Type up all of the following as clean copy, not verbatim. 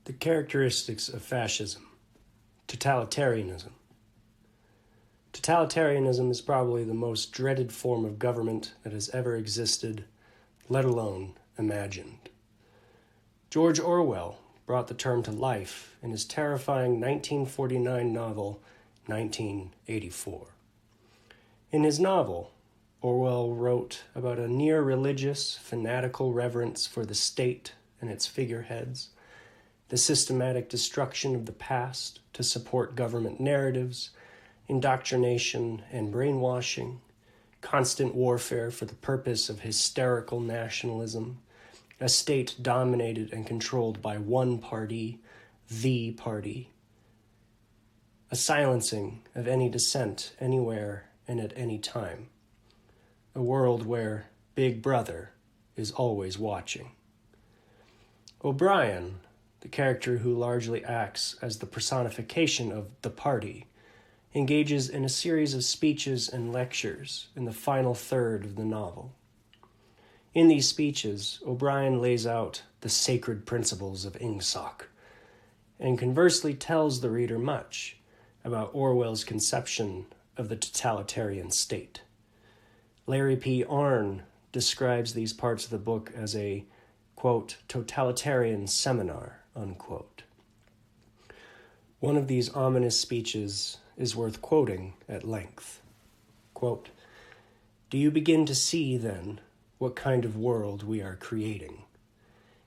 The characteristics of fascism. Totalitarianism. Totalitarianism is probably the most dreaded form of government that has ever existed, let alone imagined. George Orwell brought the term to life in his terrifying 1949 novel, 1984. In his novel, Orwell wrote about a near-religious, fanatical reverence for the state and its figureheads, the systematic destruction of the past to support government narratives, indoctrination and brainwashing, constant warfare for the purpose of hysterical nationalism, a state dominated and controlled by one party, the party, a silencing of any dissent anywhere and at any time, a world where Big Brother is always watching. O'Brien, the character who largely acts as the personification of the party, engages in a series of speeches and lectures in the final third of the novel. In these speeches, O'Brien lays out the sacred principles of Ingsoc, and conversely tells the reader much about Orwell's conception of the totalitarian state. Larry P. Arnn describes these parts of the book as a, quote, totalitarian seminar, unquote. One of these ominous speeches is worth quoting at length. Quote, "Do you begin to see, then, what kind of world we are creating?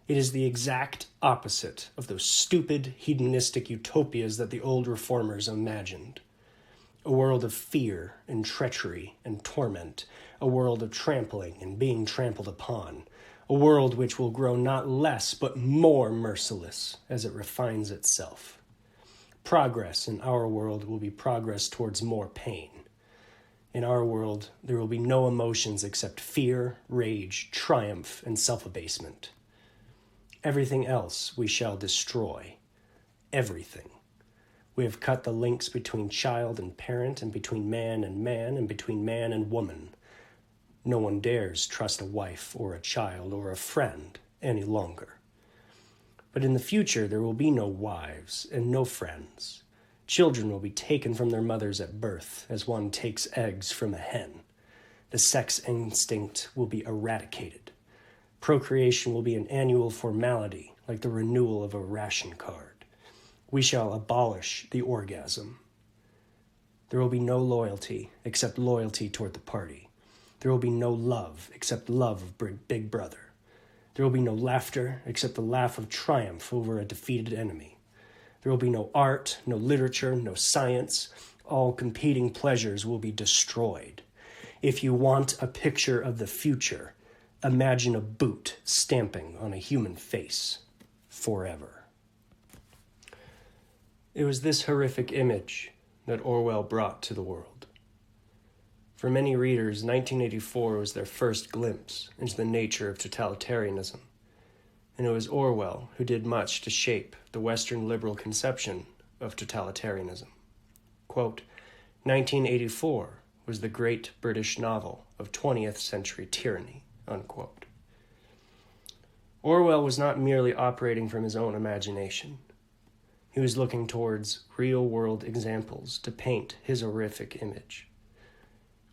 It is the exact opposite of those stupid, hedonistic utopias that the old reformers imagined. A world of fear and treachery and torment, a world of trampling and being trampled upon, a world which will grow not less but more merciless as it refines itself. Progress in our world will be progress towards more pain. In our world, there will be no emotions except fear, rage, triumph, and self-abasement. Everything else we shall destroy. Everything. We have cut the links between child and parent, and between man, and between man and woman. No one dares trust a wife or a child or a friend any longer. But in the future, there will be no wives and no friends. Children will be taken from their mothers at birth, as one takes eggs from a hen. The sex instinct will be eradicated. Procreation will be an annual formality, like the renewal of a ration card. We shall abolish the orgasm. There will be no loyalty except loyalty toward the party. There will be no love except love of Big Brother. There will be no laughter except the laugh of triumph over a defeated enemy. There will be no art, no literature, no science. All competing pleasures will be destroyed. If you want a picture of the future, imagine a boot stamping on a human face forever." It was this horrific image that Orwell brought to the world. For many readers, 1984 was their first glimpse into the nature of totalitarianism, and it was Orwell who did much to shape the Western liberal conception of totalitarianism. Quote, 1984 was the great British novel of 20th century tyranny, unquote. Orwell was not merely operating from his own imagination. He was looking towards real-world examples to paint his horrific image.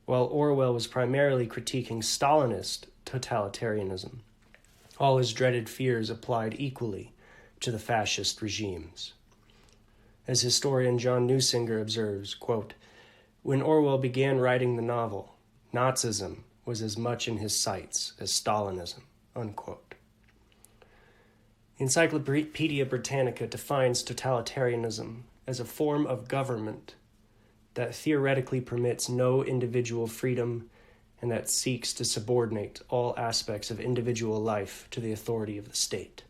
While Orwell was primarily critiquing Stalinist totalitarianism, all his dreaded fears applied equally to the fascist regimes. As historian John Neusinger observes, quote, "When Orwell began writing the novel, Nazism was as much in his sights as Stalinism," unquote. Encyclopedia Britannica defines totalitarianism as a form of government that theoretically permits no individual freedom and that seeks to subordinate all aspects of individual life to the authority of the state.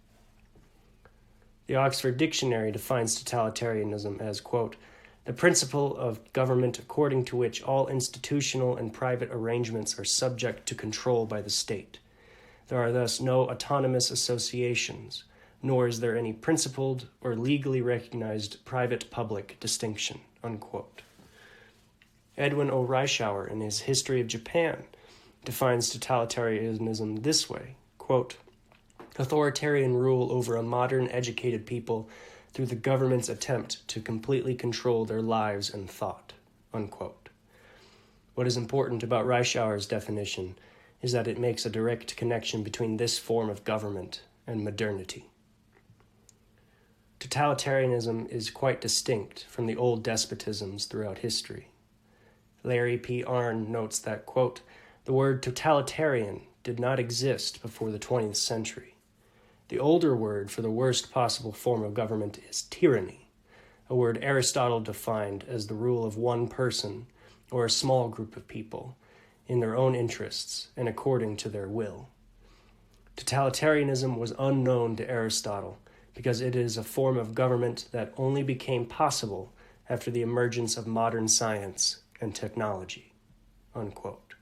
The Oxford Dictionary defines totalitarianism as, quote, "the principle of government according to which all institutional and private arrangements are subject to control by the state. There are thus no autonomous associations, nor is there any principled or legally recognized private-public distinction," unquote. Edwin O. Reischauer, in his History of Japan, defines totalitarianism this way, quote, authoritarian rule over a modern educated people through the government's attempt to completely control their lives and thought, unquote. What is important about Reischauer's definition is that it makes a direct connection between this form of government and modernity. Totalitarianism is quite distinct from the old despotisms throughout history. Larry P. Arnn notes that, quote, the word totalitarian did not exist before the 20th century. The older word for the worst possible form of government is tyranny, a word Aristotle defined as the rule of one person or a small group of people in their own interests and according to their will. Totalitarianism was unknown to Aristotle because it is a form of government that only became possible after the emergence of modern science and technology, unquote.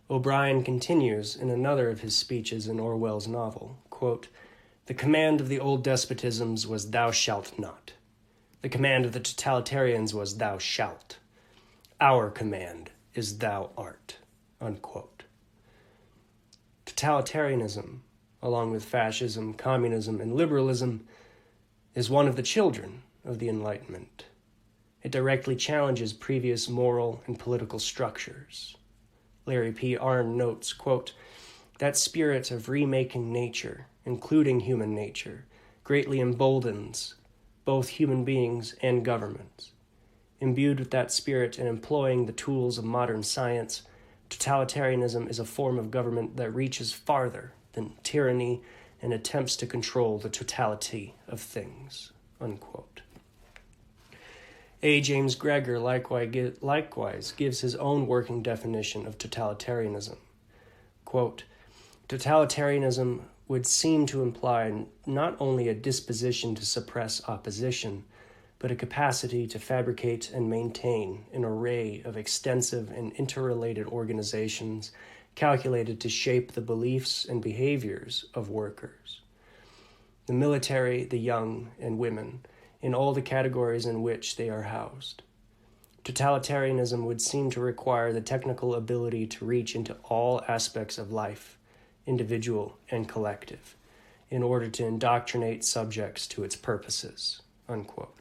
O'Brien continues in another of his speeches in Orwell's novel, quote, the command of the old despotisms was thou shalt not. The command of the totalitarians was thou shalt. Our command is thou art, unquote. Totalitarianism, along with fascism, communism, and liberalism, is one of the children of the Enlightenment. It directly challenges previous moral and political structures. Larry P. Arnn notes, quote, that spirit of remaking nature, including human nature, greatly emboldens both human beings and governments. Imbued with that spirit and employing the tools of modern science, totalitarianism is a form of government that reaches farther than tyranny and attempts to control the totality of things, unquote. A. James Gregor likewise gives his own working definition of totalitarianism. Quote, totalitarianism would seem to imply not only a disposition to suppress opposition, but a capacity to fabricate and maintain an array of extensive and interrelated organizations calculated to shape the beliefs and behaviors of workers. The military, the young, and women, in all the categories in which they are housed. Totalitarianism would seem to require the technical ability to reach into all aspects of life, individual and collective, in order to indoctrinate subjects to its purposes, unquote.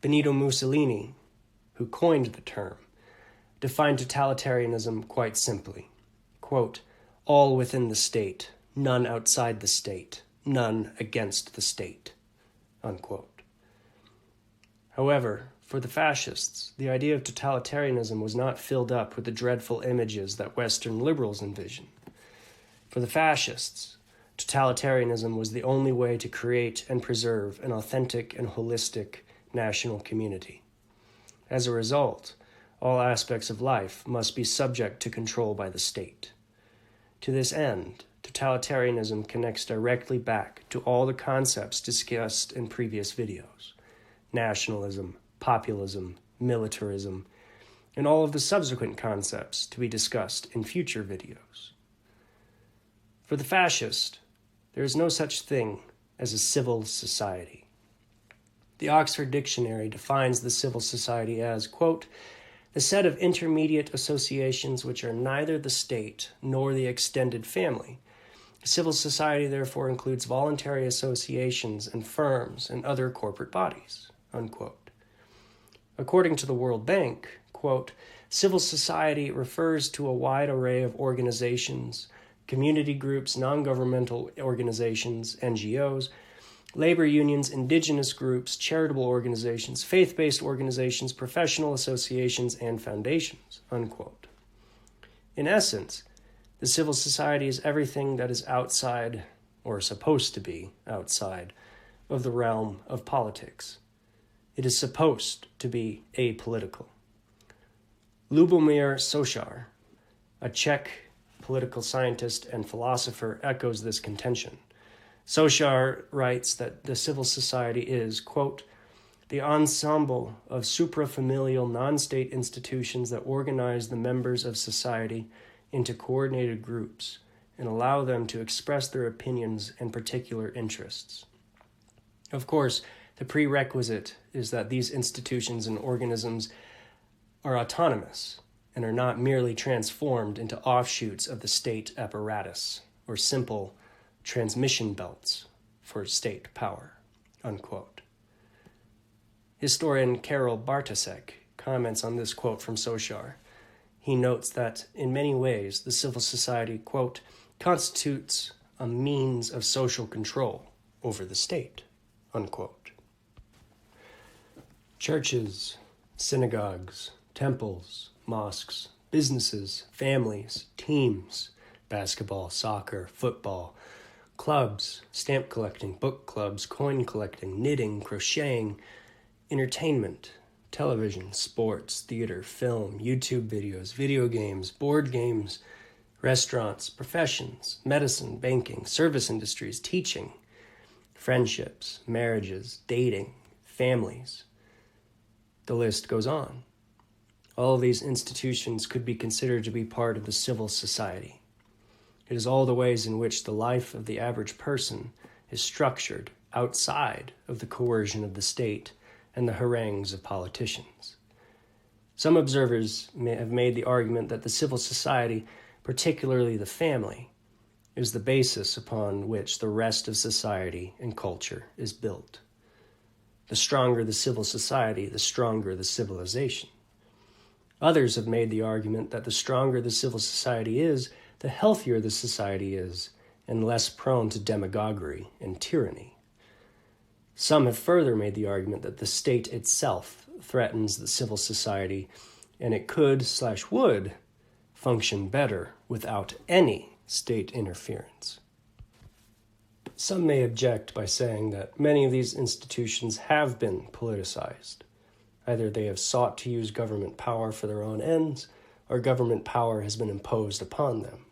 Benito Mussolini, who coined the term, defined totalitarianism quite simply. Quote, all within the state, none outside the state, none against the state, unquote. However, for the fascists, the idea of totalitarianism was not filled up with the dreadful images that Western liberals envision. For the fascists, totalitarianism was the only way to create and preserve an authentic and holistic national community. As a result, all aspects of life must be subject to control by the state. To this end, totalitarianism connects directly back to all the concepts discussed in previous videos: nationalism, populism, militarism, and all of the subsequent concepts to be discussed in future videos. For the fascist, there is no such thing as a civil society. The Oxford Dictionary defines the civil society as, quote, the set of intermediate associations which are neither the state nor the extended family. Civil society therefore includes voluntary associations and firms and other corporate bodies, unquote. According to the World Bank, quote, civil society refers to a wide array of organizations, community groups, non-governmental organizations, NGOs, labor unions, indigenous groups, charitable organizations, faith-based organizations, professional associations, and foundations, unquote. In essence, the civil society is everything that is outside, or supposed to be outside, of the realm of politics. It is supposed to be apolitical. Lubomir Sochar, a Czech political scientist and philosopher, echoes this contention. Sochar writes that the civil society is, quote, the ensemble of suprafamilial non-state institutions that organize the members of society into coordinated groups and allow them to express their opinions and particular interests. Of course, the prerequisite is that these institutions and organisms are autonomous and are not merely transformed into offshoots of the state apparatus or simple transmission belts for state power, unquote. Historian Karol Bartosek comments on this quote from Sochar. He notes that, in many ways, the civil society, quote, constitutes a means of social control over the state, unquote. Churches, synagogues, temples, mosques, businesses, families, teams, basketball, soccer, football, clubs, stamp collecting, book clubs, coin collecting, knitting, crocheting, entertainment, television, sports, theater, film, YouTube videos, video games, board games, restaurants, professions, medicine, banking, service industries, teaching, friendships, marriages, dating, families. The list goes on. All of these institutions could be considered to be part of the civil society. It is all the ways in which the life of the average person is structured outside of the coercion of the state and the harangues of politicians. Some observers have made the argument that the civil society, particularly the family, is the basis upon which the rest of society and culture is built. The stronger the civil society, the stronger the civilization. Others have made the argument that the stronger the civil society is, the healthier the society is, and less prone to demagoguery and tyranny. Some have further made the argument that the state itself threatens the civil society, and it could/would function better without any state interference. Some may object by saying that many of these institutions have been politicized. Either they have sought to use government power for their own ends, or government power has been imposed upon them.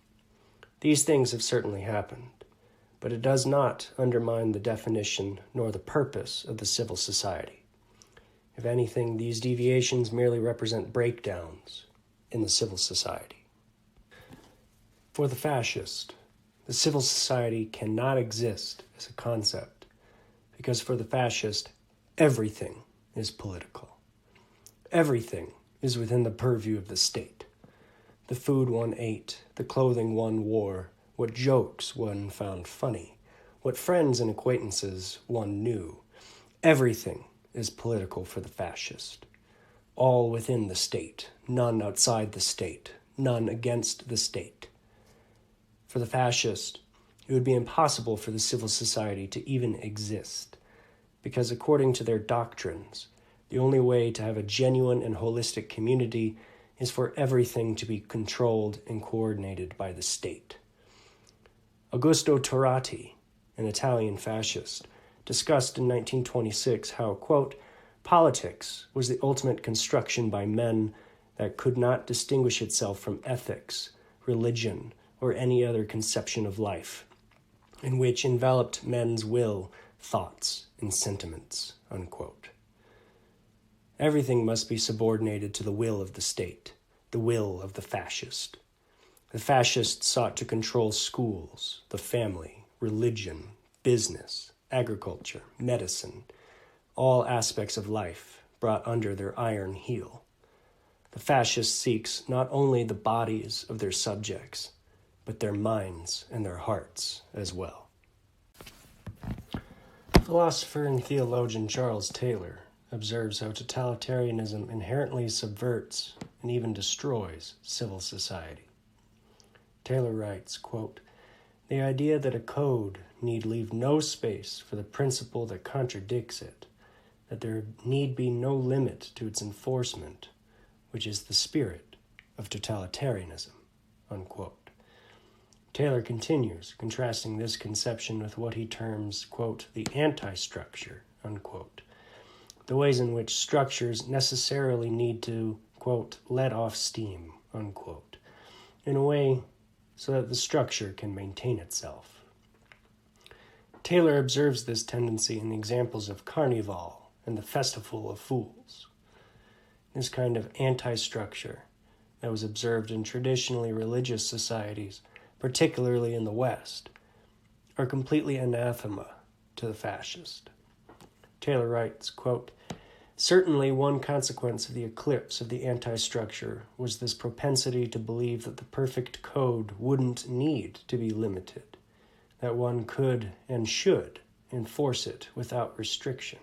These things have certainly happened, but it does not undermine the definition nor the purpose of the civil society. If anything, these deviations merely represent breakdowns in the civil society. For the fascist, the civil society cannot exist as a concept, because for the fascist, everything is political. Everything is within the purview of the state. The food one ate, the clothing one wore, what jokes one found funny, what friends and acquaintances one knew. Everything is political for the fascist. All within the state, none outside the state, none against the state. For the fascist, it would be impossible for the civil society to even exist, because according to their doctrines, the only way to have a genuine and holistic community is for everything to be controlled and coordinated by the state. Augusto Turati, an Italian fascist, discussed in 1926 how, quote, politics was the ultimate construction by men that could not distinguish itself from ethics, religion, or any other conception of life, in which enveloped men's will, thoughts, and sentiments, unquote. Everything must be subordinated to the will of the state, the will of the fascist. The fascists sought to control schools, the family, religion, business, agriculture, medicine, all aspects of life brought under their iron heel. The fascist seeks not only the bodies of their subjects, but their minds and their hearts as well. Philosopher and theologian Charles Taylor observes how totalitarianism inherently subverts and even destroys civil society. Taylor writes, quote, the idea that a code need leave no space for the principle that contradicts it, that there need be no limit to its enforcement, which is the spirit of totalitarianism, unquote. Taylor continues, contrasting this conception with what he terms, quote, the anti-structure, unquote, the ways in which structures necessarily need to, quote, let off steam, unquote, in a way so that the structure can maintain itself. Taylor observes this tendency in the examples of Carnival and the Festival of Fools. This kind of anti-structure that was observed in traditionally religious societies, particularly in the West, are completely anathema to the fascist. Taylor writes, quote, Certainly, one consequence of the eclipse of the anti-structure was this propensity to believe that the perfect code wouldn't need to be limited, that one could and should enforce it without restriction.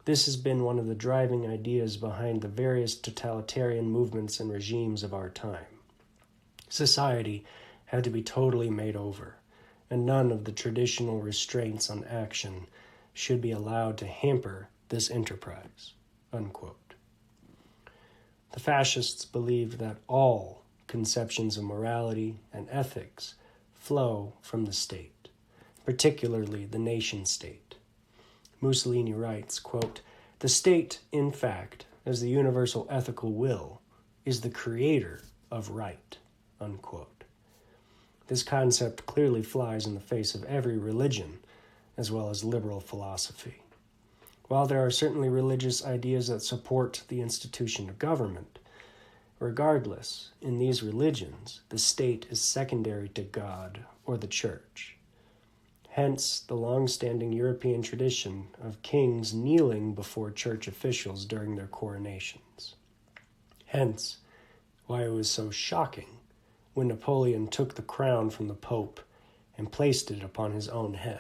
This has been one of the driving ideas behind the various totalitarian movements and regimes of our time. Society had to be totally made over, and none of the traditional restraints on action should be allowed to hamper this enterprise." Unquote. The fascists believed that all conceptions of morality and ethics flow from the state, particularly the nation-state. Mussolini writes, quote, "The state, in fact, as the universal ethical will, is the creator of right." Unquote. This concept clearly flies in the face of every religion, as well as liberal philosophy. While there are certainly religious ideas that support the institution of government, regardless, in these religions, the state is secondary to God or the church. Hence, the long-standing European tradition of kings kneeling before church officials during their coronations. Hence, why it was so shocking when Napoleon took the crown from the Pope and placed it upon his own head.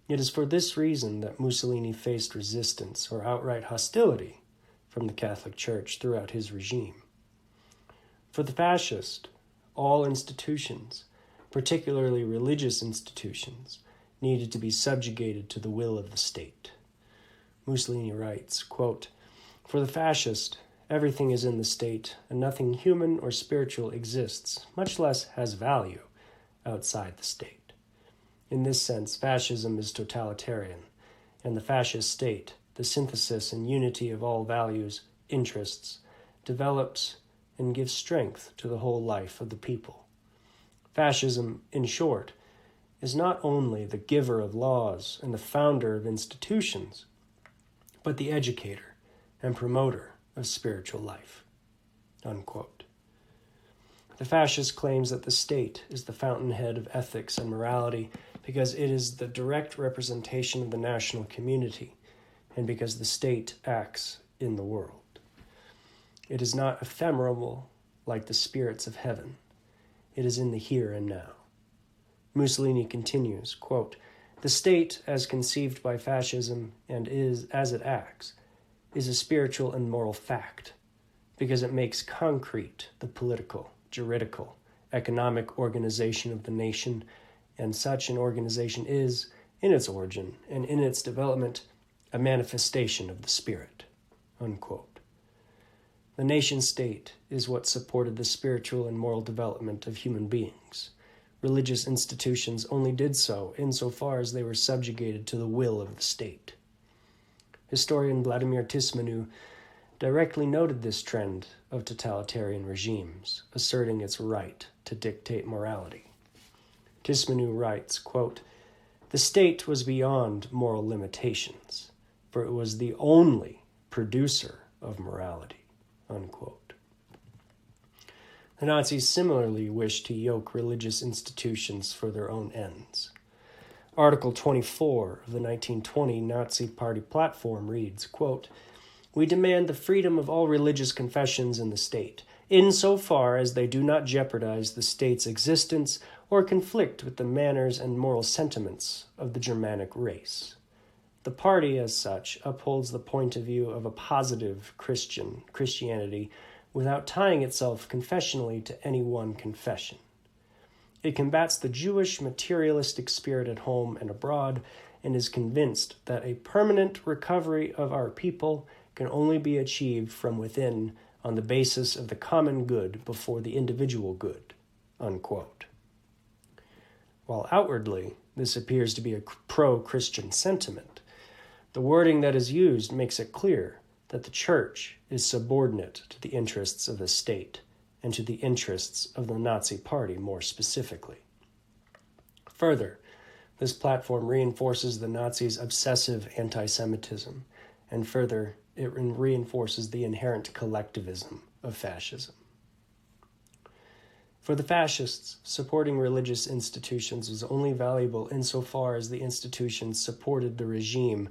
It is for this reason that Mussolini faced resistance or outright hostility from the Catholic Church throughout his regime. For the fascist, all institutions, particularly religious institutions, needed to be subjugated to the will of the state. Mussolini writes, quote, "For the fascist, everything is in the state, and nothing human or spiritual exists, much less has value, outside the state. In this sense, fascism is totalitarian, and the fascist state, the synthesis and unity of all values, interests, develops and gives strength to the whole life of the people. Fascism, in short, is not only the giver of laws and the founder of institutions, but the educator and promoter of spiritual life." Unquote. The fascist claims that the state is the fountainhead of ethics and morality because it is the direct representation of the national community and because the state acts in the world. It is not ephemeral like the spirits of heaven. It is in the here and now. Mussolini continues, quote, "The state, as conceived by fascism and is as it acts, is a spiritual and moral fact because it makes concrete the political, juridical, economic organization of the nation, and such an organization is, in its origin and in its development, a manifestation of the spirit." Unquote. The nation-state is what supported the spiritual and moral development of human beings. Religious institutions only did so insofar as they were subjugated to the will of the state. Historian Vladimir Tismanu directly noted this trend of totalitarian regimes, asserting its right to dictate morality. Tismanu writes, quote, "The state was beyond moral limitations, for it was the only producer of morality." Unquote. The Nazis similarly wished to yoke religious institutions for their own ends. Article 24 of the 1920 Nazi Party platform reads, quote, "We demand the freedom of all religious confessions in the state, insofar as they do not jeopardize the state's existence or conflict with the manners and moral sentiments of the Germanic race. The party, as such, upholds the point of view of a positive Christianity without tying itself confessionally to any one confession. It combats the Jewish materialistic spirit at home and abroad and is convinced that a permanent recovery of our people can only be achieved from within on the basis of the common good before the individual good." Unquote. While outwardly this appears to be a pro-Christian sentiment, the wording that is used makes it clear that the church is subordinate to the interests of the state and to the interests of the Nazi Party more specifically. Further, this platform reinforces the Nazis' obsessive anti-Semitism, and further, it reinforces the inherent collectivism of fascism. For the fascists, supporting religious institutions was only valuable insofar as the institutions supported the regime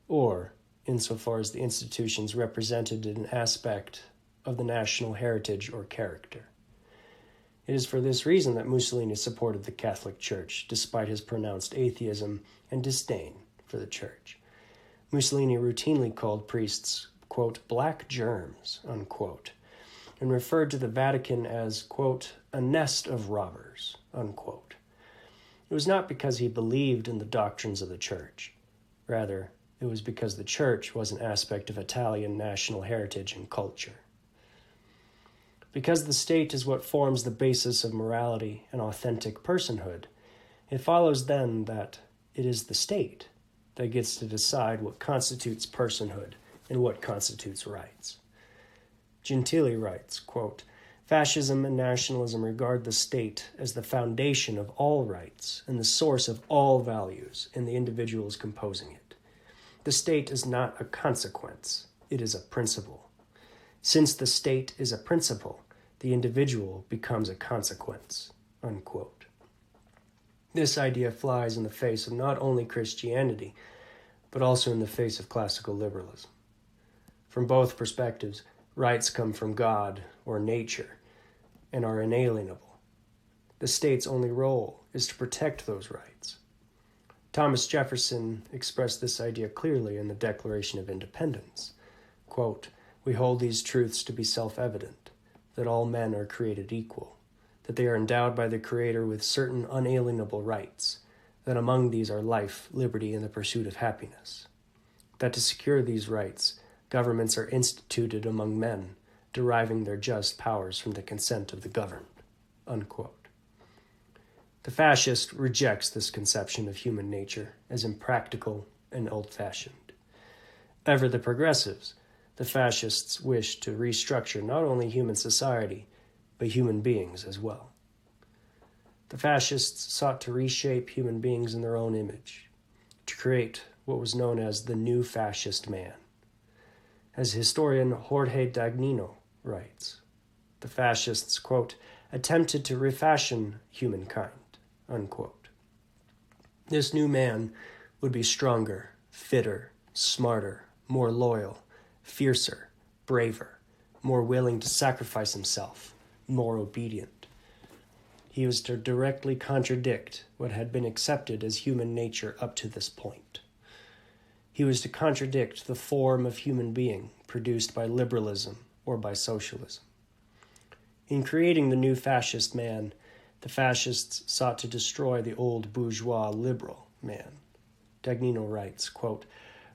or, insofar as the institutions represented an aspect of the national heritage or character. It is for this reason that Mussolini supported the Catholic Church, despite his pronounced atheism and disdain for the Church. Mussolini routinely called priests, quote, black germs, unquote, and referred to the Vatican as, quote, a nest of robbers, unquote. It was not because he believed in the doctrines of the Church. Rather, it was because the Church was an aspect of Italian national heritage and culture. Because the state is what forms the basis of morality and authentic personhood, it follows then that it is the state that gets to decide what constitutes personhood and what constitutes rights. Gentili writes, quote, fascism and nationalism regard the state as the foundation of all rights and the source of all values in the individuals composing it. The state is not a consequence, it is a principle. Since the state is a principle, the individual becomes a consequence, unquote. This idea flies in the face of not only Christianity, but also in the face of classical liberalism. From both perspectives, rights come from God or nature and are inalienable. The state's only role is to protect those rights. Thomas Jefferson expressed this idea clearly in the Declaration of Independence. Quote, we hold these truths to be self-evident, that all men are created equal, that they are endowed by the Creator with certain unalienable rights, that among these are life, liberty, and the pursuit of happiness, that to secure these rights, governments are instituted among men, deriving their just powers from the consent of the governed, unquote. The fascist rejects this conception of human nature as impractical and old-fashioned. Ever the progressives, the fascists wish to restructure not only human society, but human beings as well. The fascists sought to reshape human beings in their own image, to create what was known as the new fascist man. As historian Jorge Dagnino writes, the fascists, quote, attempted to refashion humankind, unquote. This new man would be stronger, fitter, smarter, more loyal, fiercer, braver, more willing to sacrifice himself, more obedient. He was to directly contradict what had been accepted as human nature up to this point. He was to contradict the form of human being produced by liberalism or by socialism. In creating the new fascist man, the fascists sought to destroy the old bourgeois liberal man. Dagnino writes, quote,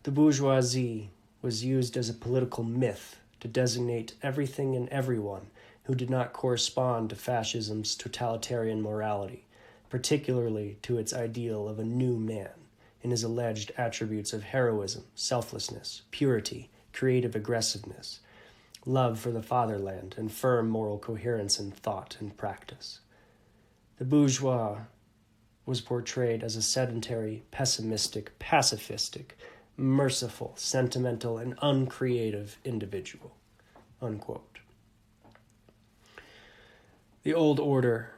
the bourgeoisie was used as a political myth to designate everything and everyone who did not correspond to fascism's totalitarian morality, particularly to its ideal of a new man and his alleged attributes of heroism, selflessness, purity, creative aggressiveness, love for the fatherland, and firm moral coherence in thought and practice. The bourgeois was portrayed as a sedentary, pessimistic, pacifistic, merciful, sentimental, and uncreative individual, unquote. The old order,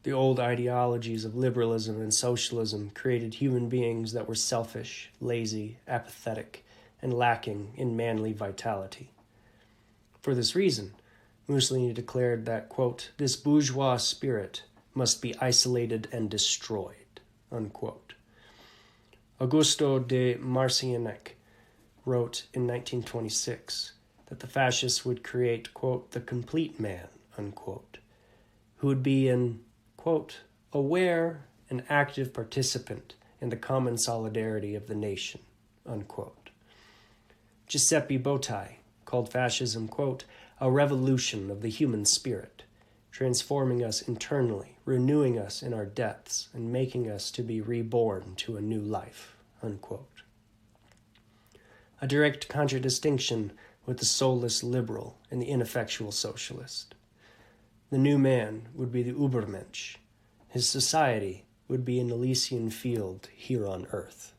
the old ideologies of liberalism and socialism created human beings that were selfish, lazy, apathetic, and lacking in manly vitality. For this reason, Mussolini declared that, quote, this bourgeois spirit must be isolated and destroyed, unquote. Augusto de Marcianek wrote in 1926 that the fascists would create, quote, the complete man, unquote, who would be an, quote, aware and active participant in the common solidarity of the nation, unquote. Giuseppe Bottai called fascism, quote, a revolution of the human spirit, transforming us internally, renewing us in our depths, and making us to be reborn to a new life, unquote. A direct contradistinction with the soulless liberal and the ineffectual socialist. The new man would be the Übermensch. His society would be an Elysian field here on earth.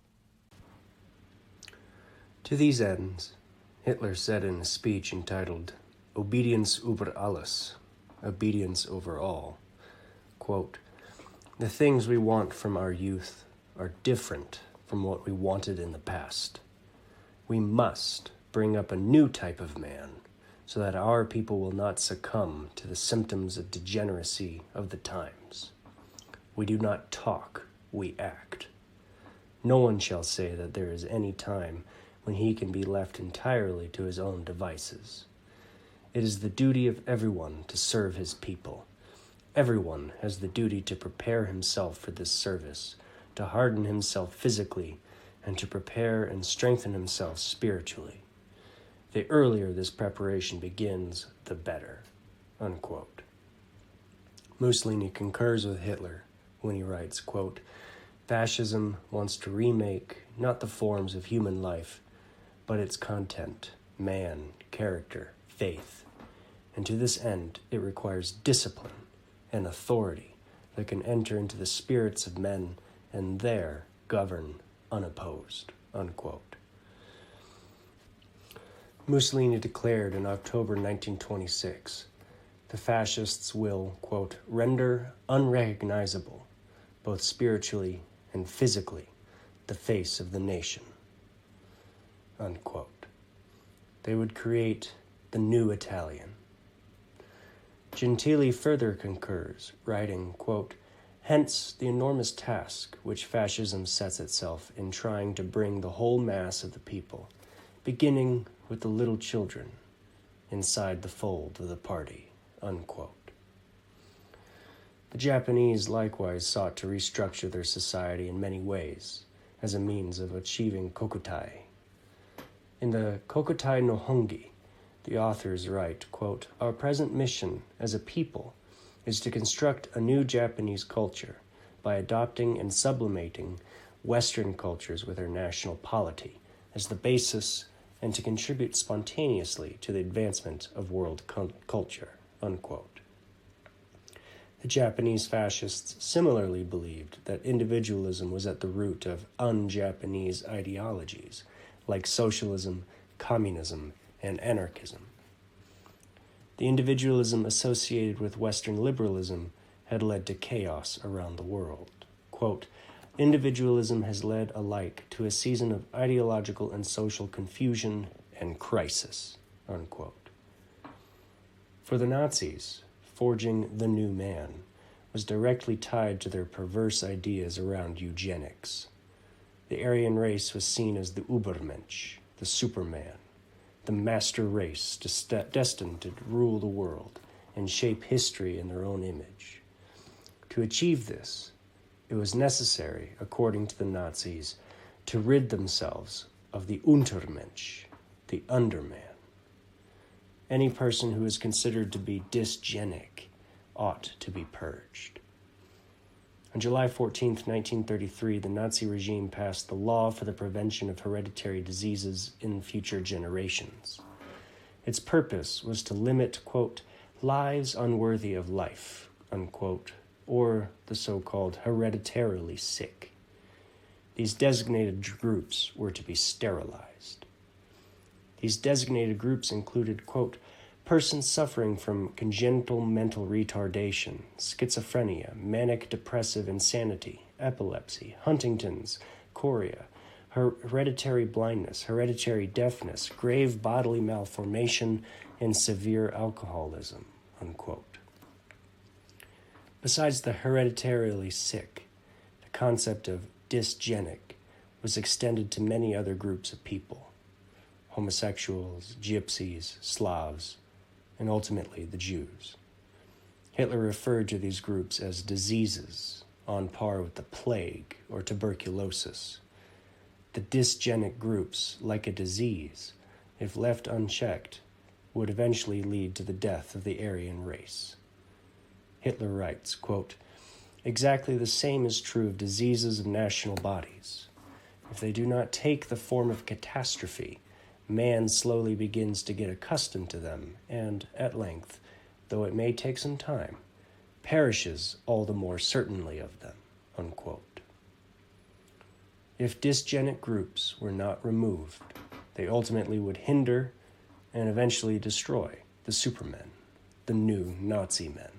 To these ends, Hitler said in a speech entitled Obedience über alles, obedience over all, quote, the things we want from our youth are different from what we wanted in the past. We must bring up a new type of man so that our people will not succumb to the symptoms of degeneracy of the times. We do not talk, we act. No one shall say that there is any time when he can be left entirely to his own devices. It is the duty of everyone to serve his people. Everyone has the duty to prepare himself for this service, to harden himself physically, and to prepare and strengthen himself spiritually. The earlier this preparation begins, the better." Unquote. Mussolini concurs with Hitler when he writes, quote, "Fascism wants to remake not the forms of human life, but its content, man, character, faith. And to this end, it requires discipline and authority that can enter into the spirits of men and there govern unopposed." Unquote. Mussolini declared in October 1926, "The fascists will, quote, render unrecognizable, both spiritually and physically, the face of the nation." Unquote. They would create the new Italian. Gentili further concurs, writing, quote, "Hence the enormous task which fascism sets itself in trying to bring the whole mass of the people, beginning with the little children, inside the fold of the party." Unquote. The Japanese likewise sought to restructure their society in many ways as a means of achieving kokutai. In the Kokutai no Hongi, the authors write, quote, "Our present mission as a people is to construct a new Japanese culture by adopting and sublimating Western cultures with our national polity as the basis and to contribute spontaneously to the advancement of world culture." Unquote. The Japanese fascists similarly believed that individualism was at the root of un-Japanese ideologies like socialism, communism, and anarchism. The individualism associated with Western liberalism had led to chaos around the world. Quote, "Individualism has led alike to a season of ideological and social confusion and crisis." Unquote. For the Nazis, forging the new man was directly tied to their perverse ideas around eugenics. The Aryan race was seen as the Übermensch, the Superman, the master race destined to rule the world and shape history in their own image. To achieve this, it was necessary, according to the Nazis, to rid themselves of the Untermensch, the underman. Any person who is considered to be dysgenic ought to be purged. On July 14, 1933, the Nazi regime passed the Law for the Prevention of Hereditary Diseases in Future Generations. Its purpose was to limit, quote, "lives unworthy of life," unquote, or the so-called hereditarily sick. These designated groups were to be sterilized. These designated groups included, quote, "persons suffering from congenital mental retardation, schizophrenia, manic depressive insanity, epilepsy, Huntington's, chorea, hereditary blindness, hereditary deafness, grave bodily malformation, and severe alcoholism," unquote. Besides the hereditarily sick, the concept of dysgenic was extended to many other groups of people: homosexuals, gypsies, Slavs, and ultimately the Jews. Hitler referred to these groups as diseases, on par with the plague or tuberculosis. The dysgenic groups, like a disease, if left unchecked, would eventually lead to the death of the Aryan race. Hitler writes, quote, "Exactly the same is true of diseases of national bodies. If they do not take the form of catastrophe, man slowly begins to get accustomed to them, and, at length, though it may take some time, perishes all the more certainly of them." Unquote. If dysgenic groups were not removed, they ultimately would hinder and eventually destroy the supermen, the new Nazi men.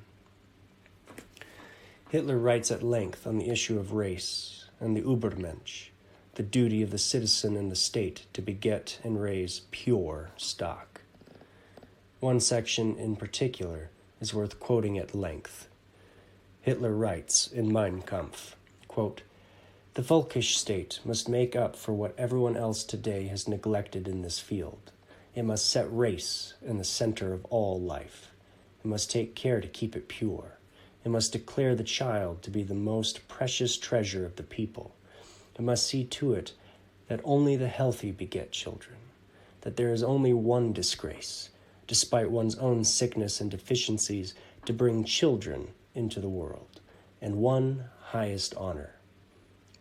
Hitler writes at length on the issue of race and the Übermensch, the duty of the citizen and the state to beget and raise pure stock. One section in particular is worth quoting at length. Hitler writes in Mein Kampf, quote, "The Völkisch state must make up for what everyone else today has neglected in this field. It must set race in the center of all life. It must take care to keep it pure. It must declare the child to be the most precious treasure of the people. It must see to it that only the healthy beget children, that there is only one disgrace, despite one's own sickness and deficiencies, to bring children into the world, and one highest honor,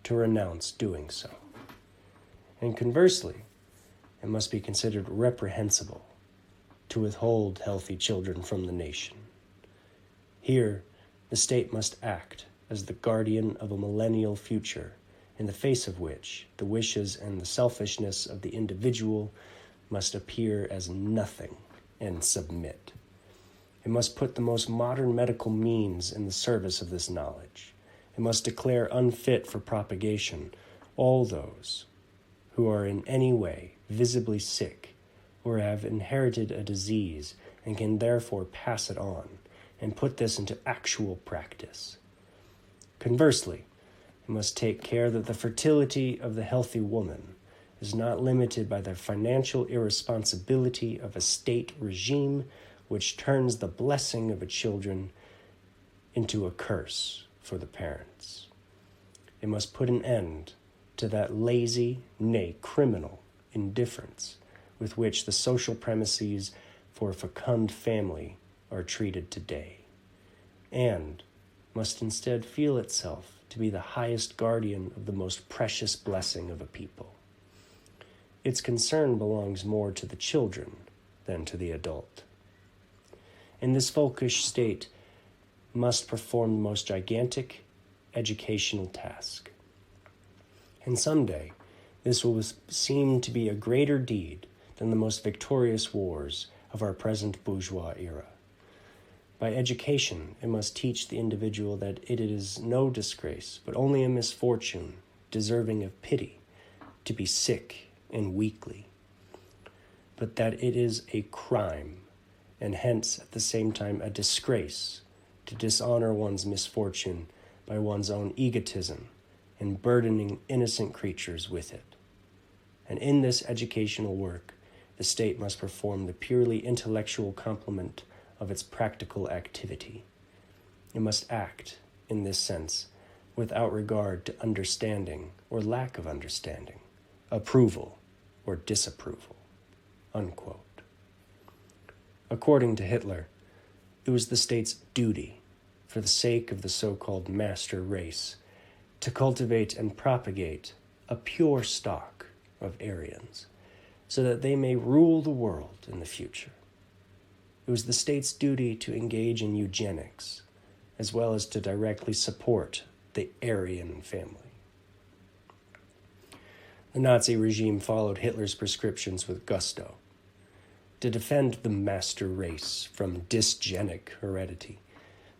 to renounce doing so. And conversely, it must be considered reprehensible to withhold healthy children from the nation. Here, the state must act as the guardian of a millennial future, in the face of which the wishes and the selfishness of the individual must appear as nothing and submit. It must put the most modern medical means in the service of this knowledge. It must declare unfit for propagation all those who are in any way visibly sick or have inherited a disease and can therefore pass it on, and put this into actual practice. Conversely, it must take care that the fertility of the healthy woman is not limited by the financial irresponsibility of a state regime which turns the blessing of a children into a curse for the parents. It must put an end to that lazy, nay, criminal indifference with which the social premises for a fecund family are treated today, and must instead feel itself to be the highest guardian of the most precious blessing of a people. Its concern belongs more to the children than to the adult. And this Völkisch state must perform the most gigantic educational task. And someday, this will seem to be a greater deed than the most victorious wars of our present bourgeois era. By education, it must teach the individual that it is no disgrace, but only a misfortune, deserving of pity, to be sick and weakly, but that it is a crime, and hence at the same time a disgrace, to dishonor one's misfortune by one's own egotism and burdening innocent creatures with it. And in this educational work, the state must perform the purely intellectual complement of its practical activity. It must act, in this sense, without regard to understanding or lack of understanding, approval or disapproval." Unquote. According to Hitler, it was the state's duty, for the sake of the so-called master race, to cultivate and propagate a pure stock of Aryans, so that they may rule the world in the future. It was the state's duty to engage in eugenics, as well as to directly support the Aryan family. The Nazi regime followed Hitler's prescriptions with gusto. To defend the master race from dysgenic heredity,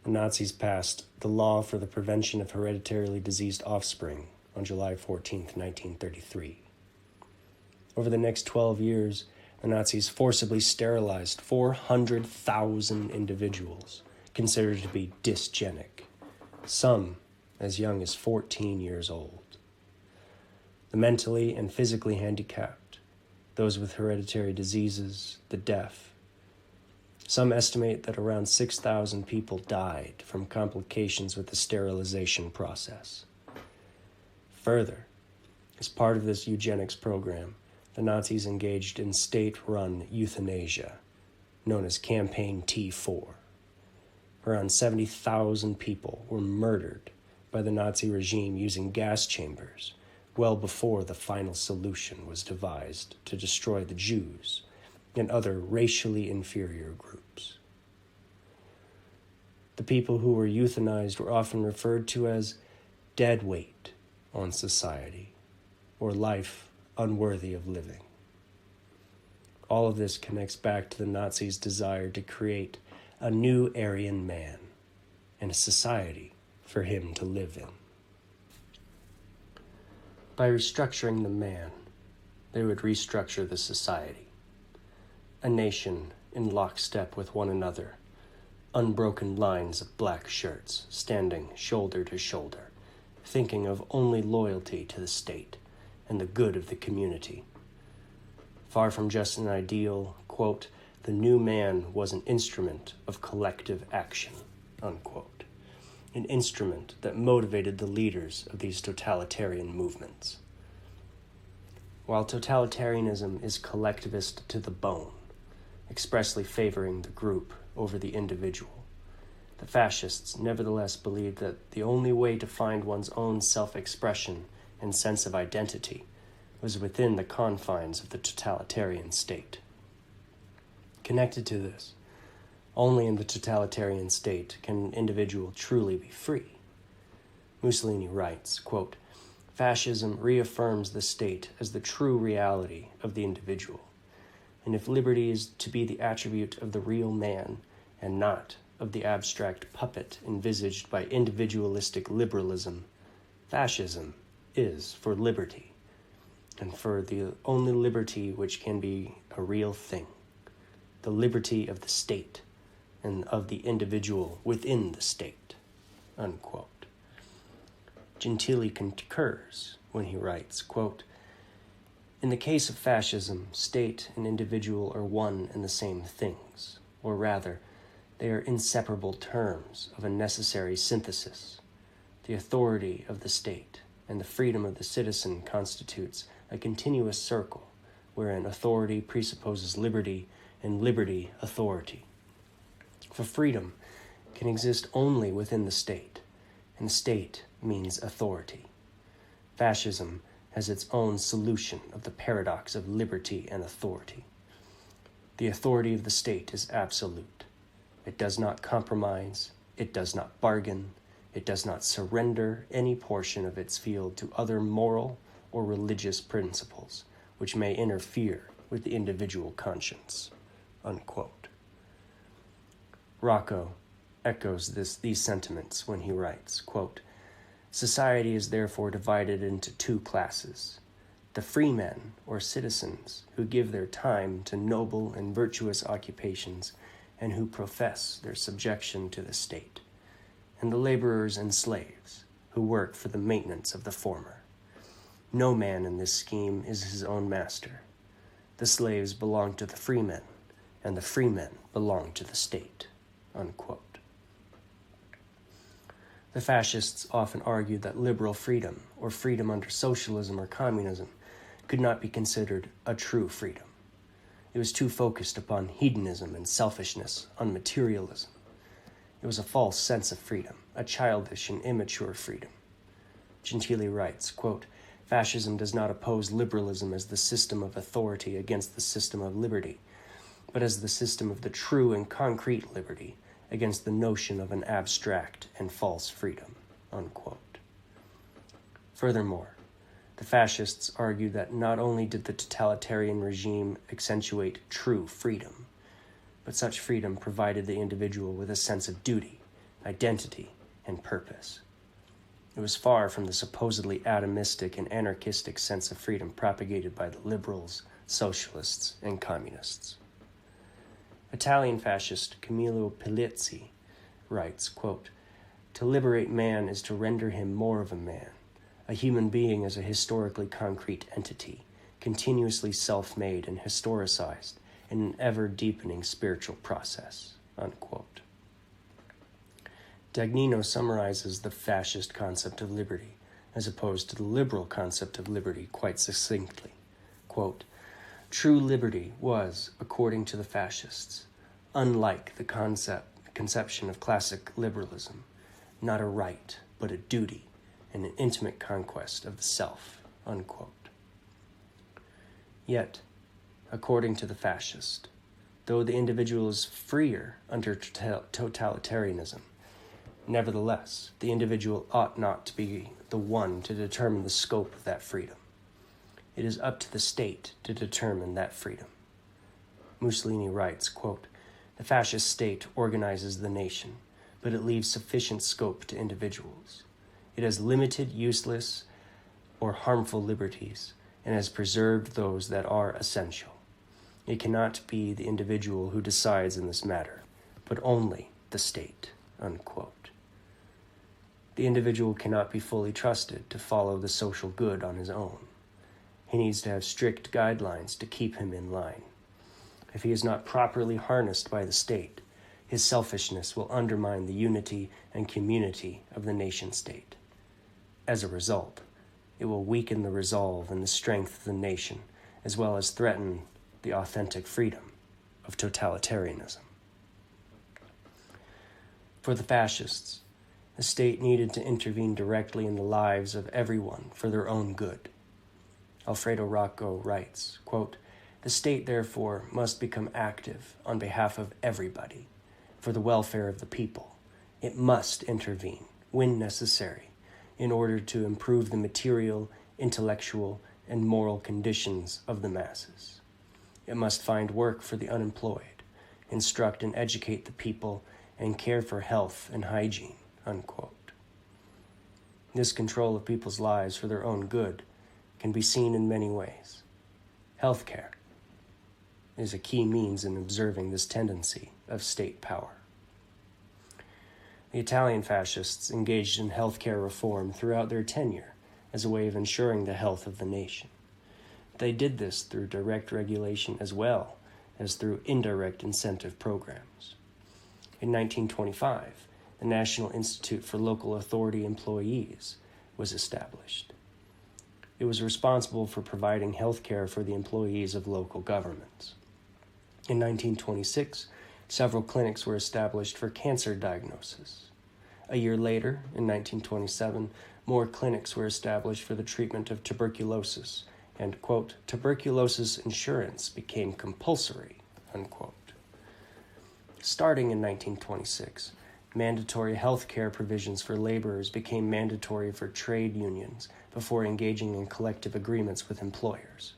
the Nazis passed the Law for the Prevention of Hereditarily Diseased Offspring on July 14, 1933. Over the next 12 years, the Nazis forcibly sterilized 400,000 individuals considered to be dysgenic, some as young as 14 years old. The mentally and physically handicapped, those with hereditary diseases, the deaf. Some estimate that around 6,000 people died from complications with the sterilization process. Further, as part of this eugenics program, the Nazis engaged in state-run euthanasia, known as Campaign T4. Around 70,000 people were murdered by the Nazi regime using gas chambers, well before the final solution was devised to destroy the Jews and other racially inferior groups. The people who were euthanized were often referred to as dead weight on society, or life unworthy of living. All of this connects back to the Nazis' desire to create a new Aryan man and a society for him to live in. By restructuring the man, they would restructure the society. A nation in lockstep with one another, unbroken lines of black shirts standing shoulder to shoulder, thinking of only loyalty to the state and the good of the community. Far from just an ideal, quote, the new man was an instrument of collective action, unquote. An instrument that motivated the leaders of these totalitarian movements. While totalitarianism is collectivist to the bone, expressly favoring the group over the individual, the fascists nevertheless believed that the only way to find one's own self-expression and sense of identity was within the confines of the totalitarian state. Connected to this, only in the totalitarian state can an individual truly be free. Mussolini writes, quote, "Fascism reaffirms the state as the true reality of the individual. And if liberty is to be the attribute of the real man and not of the abstract puppet envisaged by individualistic liberalism, fascism is for liberty, and for the only liberty which can be a real thing, the liberty of the state and of the individual within the state," unquote. Gentili concurs when he writes, quote, "In the case of fascism, state and individual are one and the same things, or rather, they are inseparable terms of a necessary synthesis. The authority of the state and the freedom of the citizen constitutes a continuous circle wherein authority presupposes liberty and liberty authority. For freedom can exist only within the state, and state means authority. Fascism has its own solution of the paradox of liberty and authority. The authority of the state is absolute. It does not compromise, it does not bargain, it does not surrender any portion of its field to other moral or religious principles which may interfere with the individual conscience," unquote. Rocco echoes these sentiments when he writes, quote, "Society is therefore divided into two classes, the free men or citizens who give their time to noble and virtuous occupations and who profess their subjection to the state, and the laborers and slaves who work for the maintenance of the former. No man in this scheme is his own master. The slaves belong to the freemen, and the freemen belong to the state," unquote. The fascists often argued that liberal freedom, or freedom under socialism or communism, could not be considered a true freedom. It was too focused upon hedonism and selfishness, on materialism. It was a false sense of freedom, a childish and immature freedom. Gentili writes, quote, "Fascism does not oppose liberalism as the system of authority against the system of liberty, but as the system of the true and concrete liberty against the notion of an abstract and false freedom," unquote. Furthermore, the fascists argued that not only did the totalitarian regime accentuate true freedom, but such freedom provided the individual with a sense of duty, identity, and purpose. It was far from the supposedly atomistic and anarchistic sense of freedom propagated by the liberals, socialists, and communists. Italian fascist Camillo Pellizzi writes, quote, "To liberate man is to render him more of a man, a human being as a historically concrete entity, continuously self-made and historicized in an ever-deepening spiritual process," unquote. Dagnino summarizes the fascist concept of liberty, as opposed to the liberal concept of liberty, quite succinctly. Quote, "True liberty was, according to the fascists, unlike the conception of classic liberalism, not a right, but a duty and an intimate conquest of the self," unquote. Yet, according to the fascist, though the individual is freer under totalitarianism, nevertheless, the individual ought not to be the one to determine the scope of that freedom. It is up to the state to determine that freedom. Mussolini writes, quote, "The fascist state organizes the nation, but it leaves sufficient scope to individuals. It has limited, useless, or harmful liberties, and has preserved those that are essential. It cannot be the individual who decides in this matter, but only the state." Unquote. The individual cannot be fully trusted to follow the social good on his own. He needs to have strict guidelines to keep him in line. If he is not properly harnessed by the state, his selfishness will undermine the unity and community of the nation-state. As a result, it will weaken the resolve and the strength of the nation, as well as threaten the authentic freedom of totalitarianism. For the fascists, the state needed to intervene directly in the lives of everyone for their own good. Alfredo Rocco writes, quote, "The state, therefore, must become active on behalf of everybody, for the welfare of the people. It must intervene, when necessary, in order to improve the material, intellectual, and moral conditions of the masses. It must find work for the unemployed, instruct and educate the people, and care for health and hygiene." Unquote. This control of people's lives for their own good can be seen in many ways. Healthcare is a key means in observing this tendency of state power. The Italian fascists engaged in healthcare reform throughout their tenure as a way of ensuring the health of the nation. They did this through direct regulation as well as through indirect incentive programs. In 1925, the National Institute for Local Authority Employees was established. It was responsible for providing health care for the employees of local governments. In 1926, several clinics were established for cancer diagnosis. A year later, in 1927, more clinics were established for the treatment of tuberculosis, and, quote, "tuberculosis insurance became compulsory," unquote. Starting in 1926, mandatory health care provisions for laborers became mandatory for trade unions before engaging in collective agreements with employers.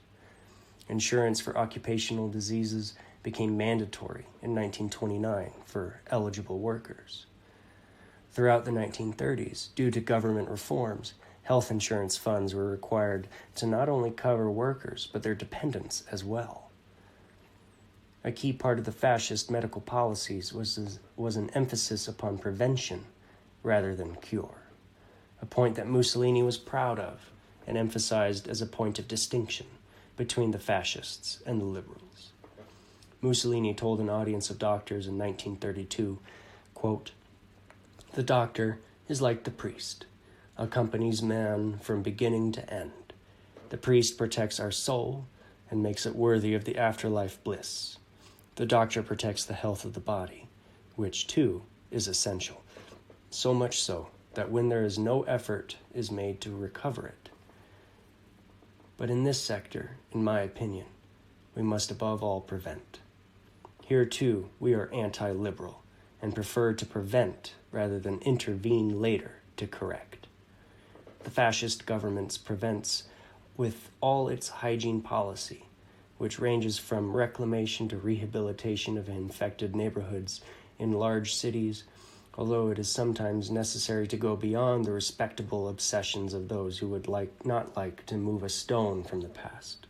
Insurance for occupational diseases became mandatory in 1929 for eligible workers. Throughout the 1930s, due to government reforms, health insurance funds were required to not only cover workers, but their dependents as well. A key part of the fascist medical policies was an emphasis upon prevention rather than cure, a point that Mussolini was proud of and emphasized as a point of distinction between the fascists and the liberals. Mussolini told an audience of doctors in 1932, quote, "The doctor is like the priest, accompanies man from beginning to end. The priest protects our soul and makes it worthy of the afterlife bliss. The doctor protects the health of the body, which, too, is essential, so much so that when there is no effort is made to recover it. But in this sector, in my opinion, we must above all prevent. Here, too, we are anti-liberal and prefer to prevent rather than intervene later to correct. The fascist government prevents with all its hygiene policy, which ranges from reclamation to rehabilitation of infected neighborhoods in large cities, although it is sometimes necessary to go beyond the respectable obsessions of those who would not like to move a stone from the past.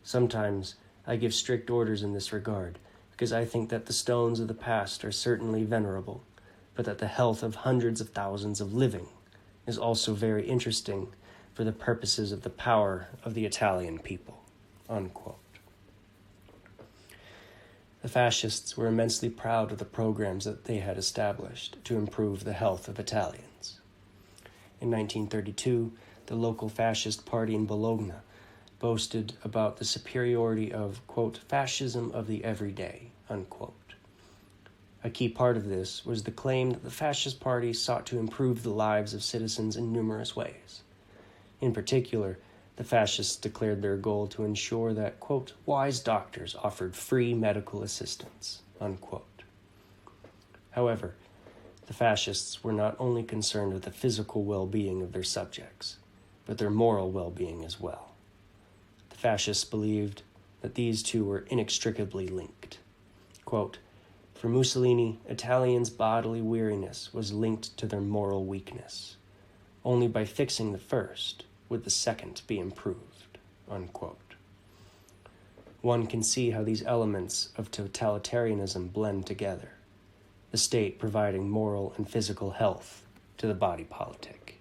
Sometimes I give strict orders in this regard, because I think that the stones of the past are certainly venerable, but that the health of hundreds of thousands of living is also very interesting for the purposes of the power of the Italian people." Unquote. The fascists were immensely proud of the programs that they had established to improve the health of Italians. In 1932, the local fascist party in Bologna boasted about the superiority of, quote, "fascism of the everyday," unquote. A key part of this was the claim that the fascist party sought to improve the lives of citizens in numerous ways. In particular, the fascists declared their goal to ensure that, quote, "wise doctors offered free medical assistance," unquote. However, the fascists were not only concerned with the physical well-being of their subjects, but their moral well-being as well. The fascists believed that these two were inextricably linked. Quote, "For Mussolini, Italians' bodily weariness was linked to their moral weakness. Only by fixing the first would the second be improved, unquote. One can see how these elements of totalitarianism blend together, the state providing moral and physical health to the body politic.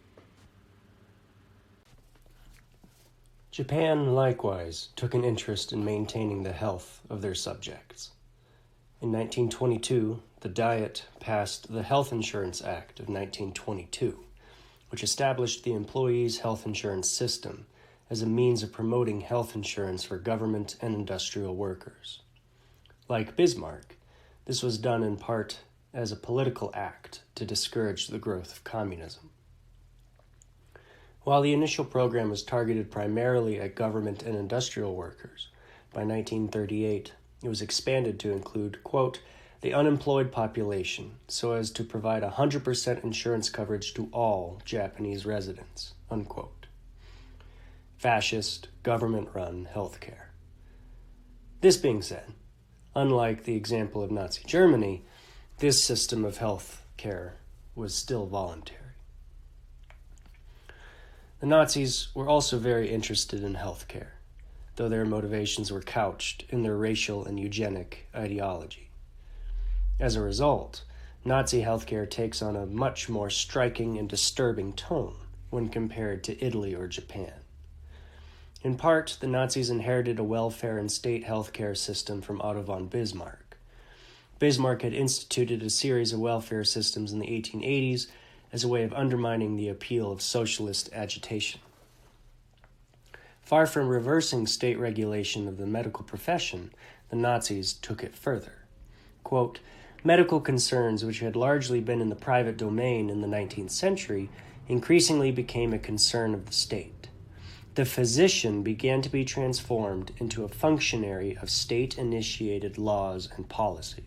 Japan likewise took an interest in maintaining the health of their subjects. In 1922, the Diet passed the Health Insurance Act of 1922, which established the employees' health insurance system as a means of promoting health insurance for government and industrial workers. Like Bismarck, this was done in part as a political act to discourage the growth of communism. While the initial program was targeted primarily at government and industrial workers, by 1938 it was expanded to include, quote, the unemployed population, so as to provide 100% insurance coverage to all Japanese residents, unquote. Fascist, government-run healthcare. This being said, unlike the example of Nazi Germany, this system of health care was still voluntary. The Nazis were also very interested in health care, though their motivations were couched in their racial and eugenic ideology. As a result, Nazi healthcare takes on a much more striking and disturbing tone when compared to Italy or Japan. In part, the Nazis inherited a welfare and state healthcare system from Otto von Bismarck. Bismarck had instituted a series of welfare systems in the 1880s as a way of undermining the appeal of socialist agitation. Far from reversing state regulation of the medical profession, the Nazis took it further. Quote, medical concerns, which had largely been in the private domain in the 19th century, increasingly became a concern of the state. The physician began to be transformed into a functionary of state-initiated laws and policies.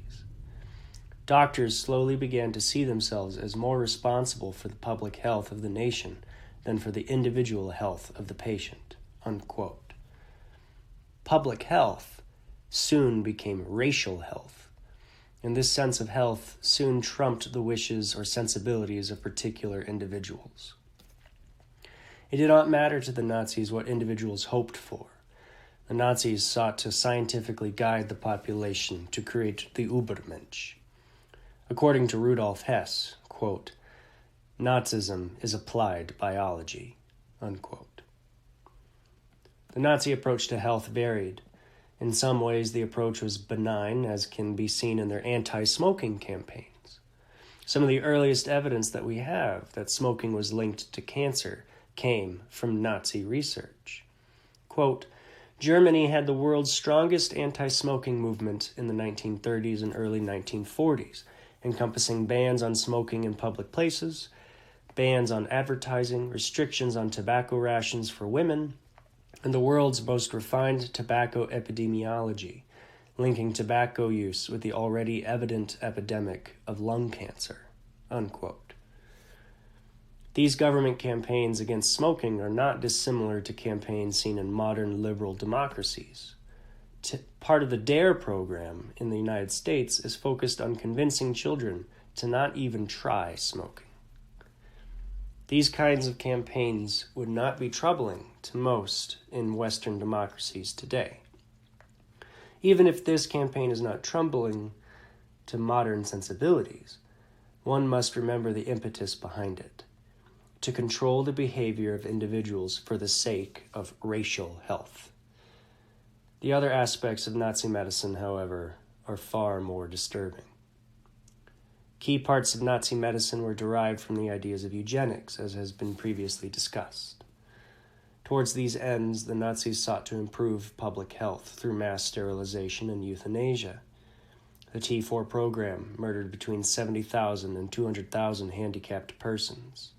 Doctors slowly began to see themselves as more responsible for the public health of the nation than for the individual health of the patient, unquote. Public health soon became racial health, and this sense of health soon trumped the wishes or sensibilities of particular individuals. It did not matter to the Nazis what individuals hoped for. The Nazis sought to scientifically guide the population to create the Übermensch. According to Rudolf Hess, quote, Nazism is applied biology, unquote. The Nazi approach to health varied. In some ways, the approach was benign, as can be seen in their anti-smoking campaigns. Some of the earliest evidence that we have that smoking was linked to cancer came from Nazi research. Quote, Germany had the world's strongest anti-smoking movement in the 1930s and early 1940s, encompassing bans on smoking in public places, bans on advertising, restrictions on tobacco rations for women, and the world's most refined tobacco epidemiology, linking tobacco use with the already evident epidemic of lung cancer, unquote. These government campaigns against smoking are not dissimilar to campaigns seen in modern liberal democracies. Part of the DARE program in the United States is focused on convincing children to not even try smoking. These kinds of campaigns would not be troubling to most in Western democracies today. Even if this campaign is not troubling to modern sensibilities, one must remember the impetus behind it: to control the behavior of individuals for the sake of racial health. The other aspects of Nazi medicine, however, are far more disturbing. Key parts of Nazi medicine were derived from the ideas of eugenics, as has been previously discussed. Towards these ends, the Nazis sought to improve public health through mass sterilization and euthanasia. The T4 program murdered between 70,000 and 200,000 handicapped persons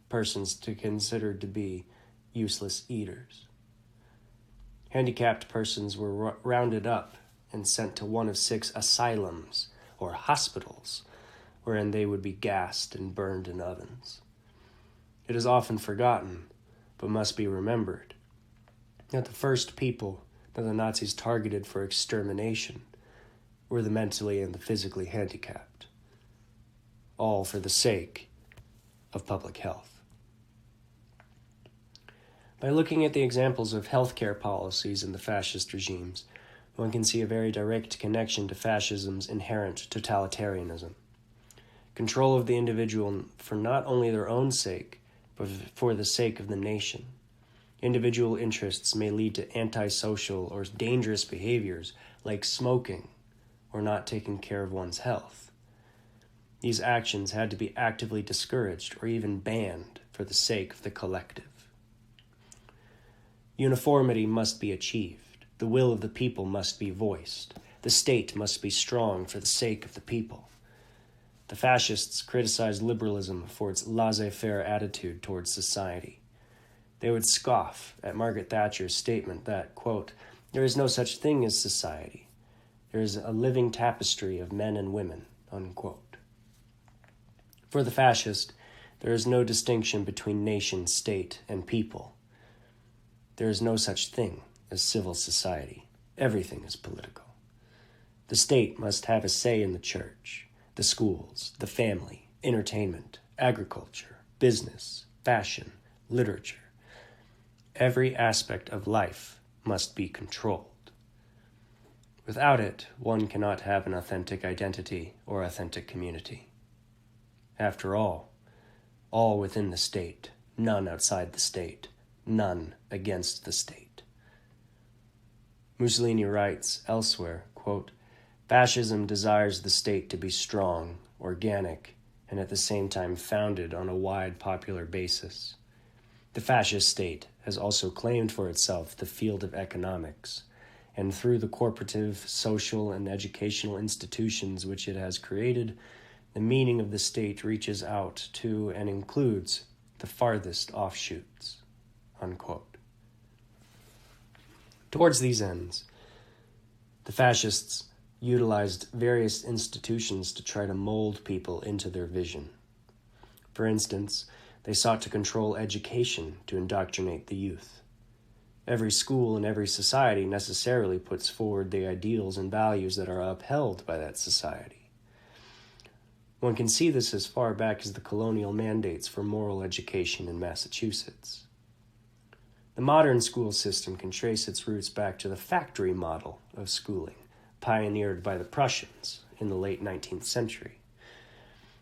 considered to be useless eaters. Handicapped persons were rounded up and sent to one of 6 asylums, or hospitals, wherein they would be gassed and burned in ovens. It is often forgotten, but must be remembered, that the first people that the Nazis targeted for extermination were the mentally and the physically handicapped, all for the sake of public health. By looking at the examples of healthcare policies in the fascist regimes, one can see a very direct connection to fascism's inherent totalitarianism. Control of the individual for not only their own sake, but for the sake of the nation. Individual interests may lead to antisocial or dangerous behaviors like smoking or not taking care of one's health. These actions had to be actively discouraged or even banned for the sake of the collective. Uniformity must be achieved. The will of the people must be voiced. The state must be strong for the sake of the people. The fascists criticized liberalism for its laissez-faire attitude towards society. They would scoff at Margaret Thatcher's statement that, quote, "There is no such thing as society. There is a living tapestry of men and women," unquote. For the fascist, there is no distinction between nation, state, and people. There is no such thing as civil society. Everything is political. The state must have a say in the church, the schools, the family, entertainment, agriculture, business, fashion, literature. Every aspect of life must be controlled. Without it, one cannot have an authentic identity or authentic community. After all within the state, none outside the state, none against the state. Mussolini writes elsewhere, quote, "Fascism desires the state to be strong, organic, and at the same time founded on a wide popular basis. The fascist state has also claimed for itself the field of economics, and through the corporative, social, and educational institutions which it has created, the meaning of the state reaches out to and includes the farthest offshoots," unquote. Towards these ends, the fascists utilized various institutions to try to mold people into their vision. For instance, they sought to control education to indoctrinate the youth. Every school and every society necessarily puts forward the ideals and values that are upheld by that society. One can see this as far back as the colonial mandates for moral education in Massachusetts. The modern school system can trace its roots back to the factory model of schooling, pioneered by the Prussians in the late 19th century.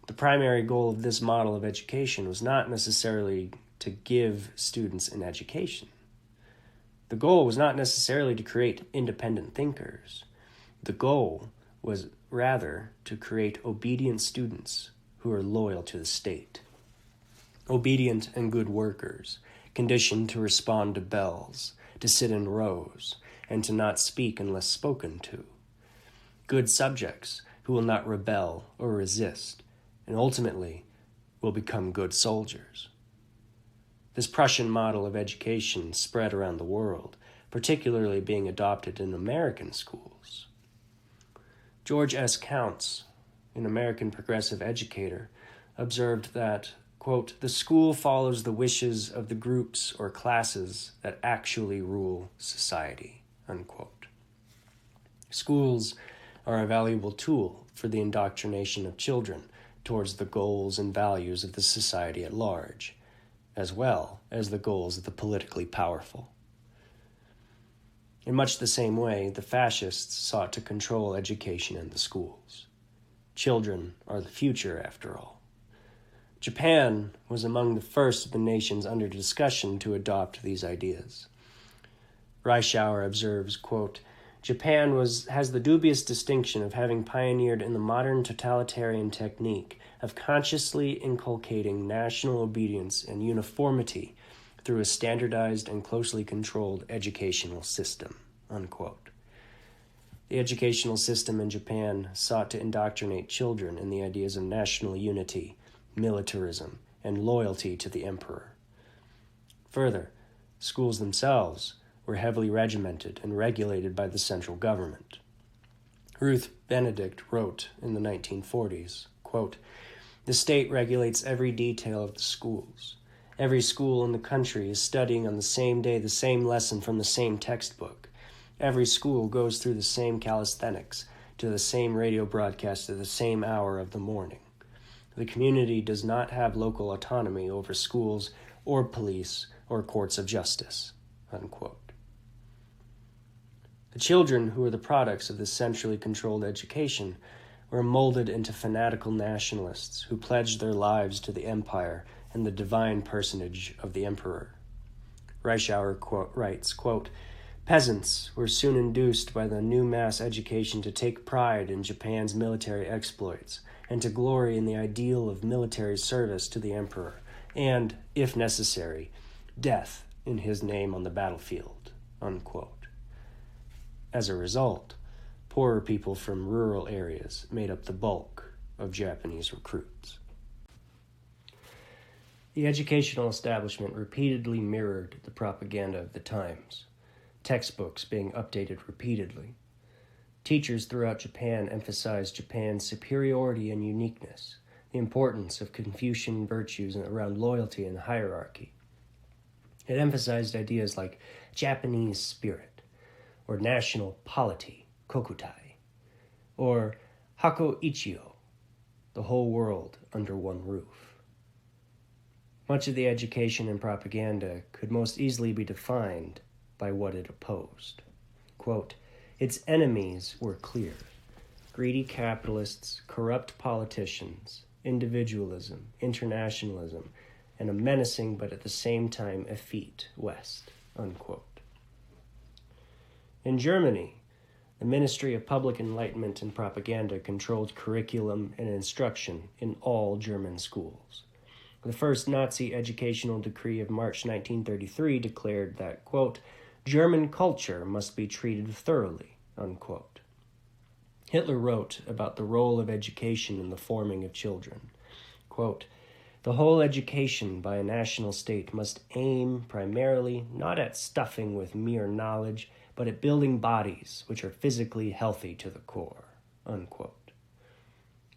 The primary goal of this model of education was not necessarily to give students an education. The goal was not necessarily to create independent thinkers. The goal was rather to create obedient students who are loyal to the state. Obedient and good workers, conditioned to respond to bells, to sit in rows, and to not speak unless spoken to. Good subjects who will not rebel or resist, and ultimately will become good soldiers. This Prussian model of education spread around the world, particularly being adopted in American schools. George S. Counts, an American progressive educator, observed that, quote, "The school follows the wishes of the groups or classes that actually rule society," unquote. Schools are a valuable tool for the indoctrination of children towards the goals and values of the society at large, as well as the goals of the politically powerful. In much the same way, the fascists sought to control education in the schools. Children are the future, after all. Japan was among the first of the nations under discussion to adopt these ideas. Reischauer observes, quote, "Japan has the dubious distinction of having pioneered in the modern totalitarian technique of consciously inculcating national obedience and uniformity through a standardized and closely controlled educational system," unquote. The educational system in Japan sought to indoctrinate children in the ideas of national unity, militarism, and loyalty to the emperor. Further, schools themselves were heavily regimented and regulated by the central government. Ruth Benedict wrote in the 1940s, quote, "The state regulates every detail of the schools. Every school in the country is studying on the same day the same lesson from the same textbook. Every school goes through the same calisthenics, to the same radio broadcast at the same hour of the morning. The community does not have local autonomy over schools or police or courts of justice, unquote. The children who were the products of this centrally controlled education were molded into fanatical nationalists who pledged their lives to the empire and the divine personage of the emperor. Reischauer writes, quote, "Peasants were soon induced by the new mass education to take pride in Japan's military exploits and to glory in the ideal of military service to the emperor and, if necessary, death in his name on the battlefield," unquote. As a result, poorer people from rural areas made up the bulk of Japanese recruits. The educational establishment repeatedly mirrored the propaganda of the times, textbooks being updated repeatedly. Teachers throughout Japan emphasized Japan's superiority and uniqueness, the importance of Confucian virtues around loyalty and hierarchy. It emphasized ideas like Japanese spirit, or national polity, kokutai, or hako ichio, the whole world under one roof. Much of the education and propaganda could most easily be defined by what it opposed. Quote, "Its enemies were clear: greedy capitalists, corrupt politicians, individualism, internationalism, and a menacing but at the same time effete West," unquote. In Germany, the Ministry of Public Enlightenment and Propaganda controlled curriculum and instruction in all German schools. The first Nazi educational decree of March 1933 declared that, quote, "German culture must be treated thoroughly," unquote. Hitler wrote about the role of education in the forming of children. Quote, "The whole education by a national state must aim primarily not at stuffing with mere knowledge, but at building bodies which are physically healthy to the core," unquote.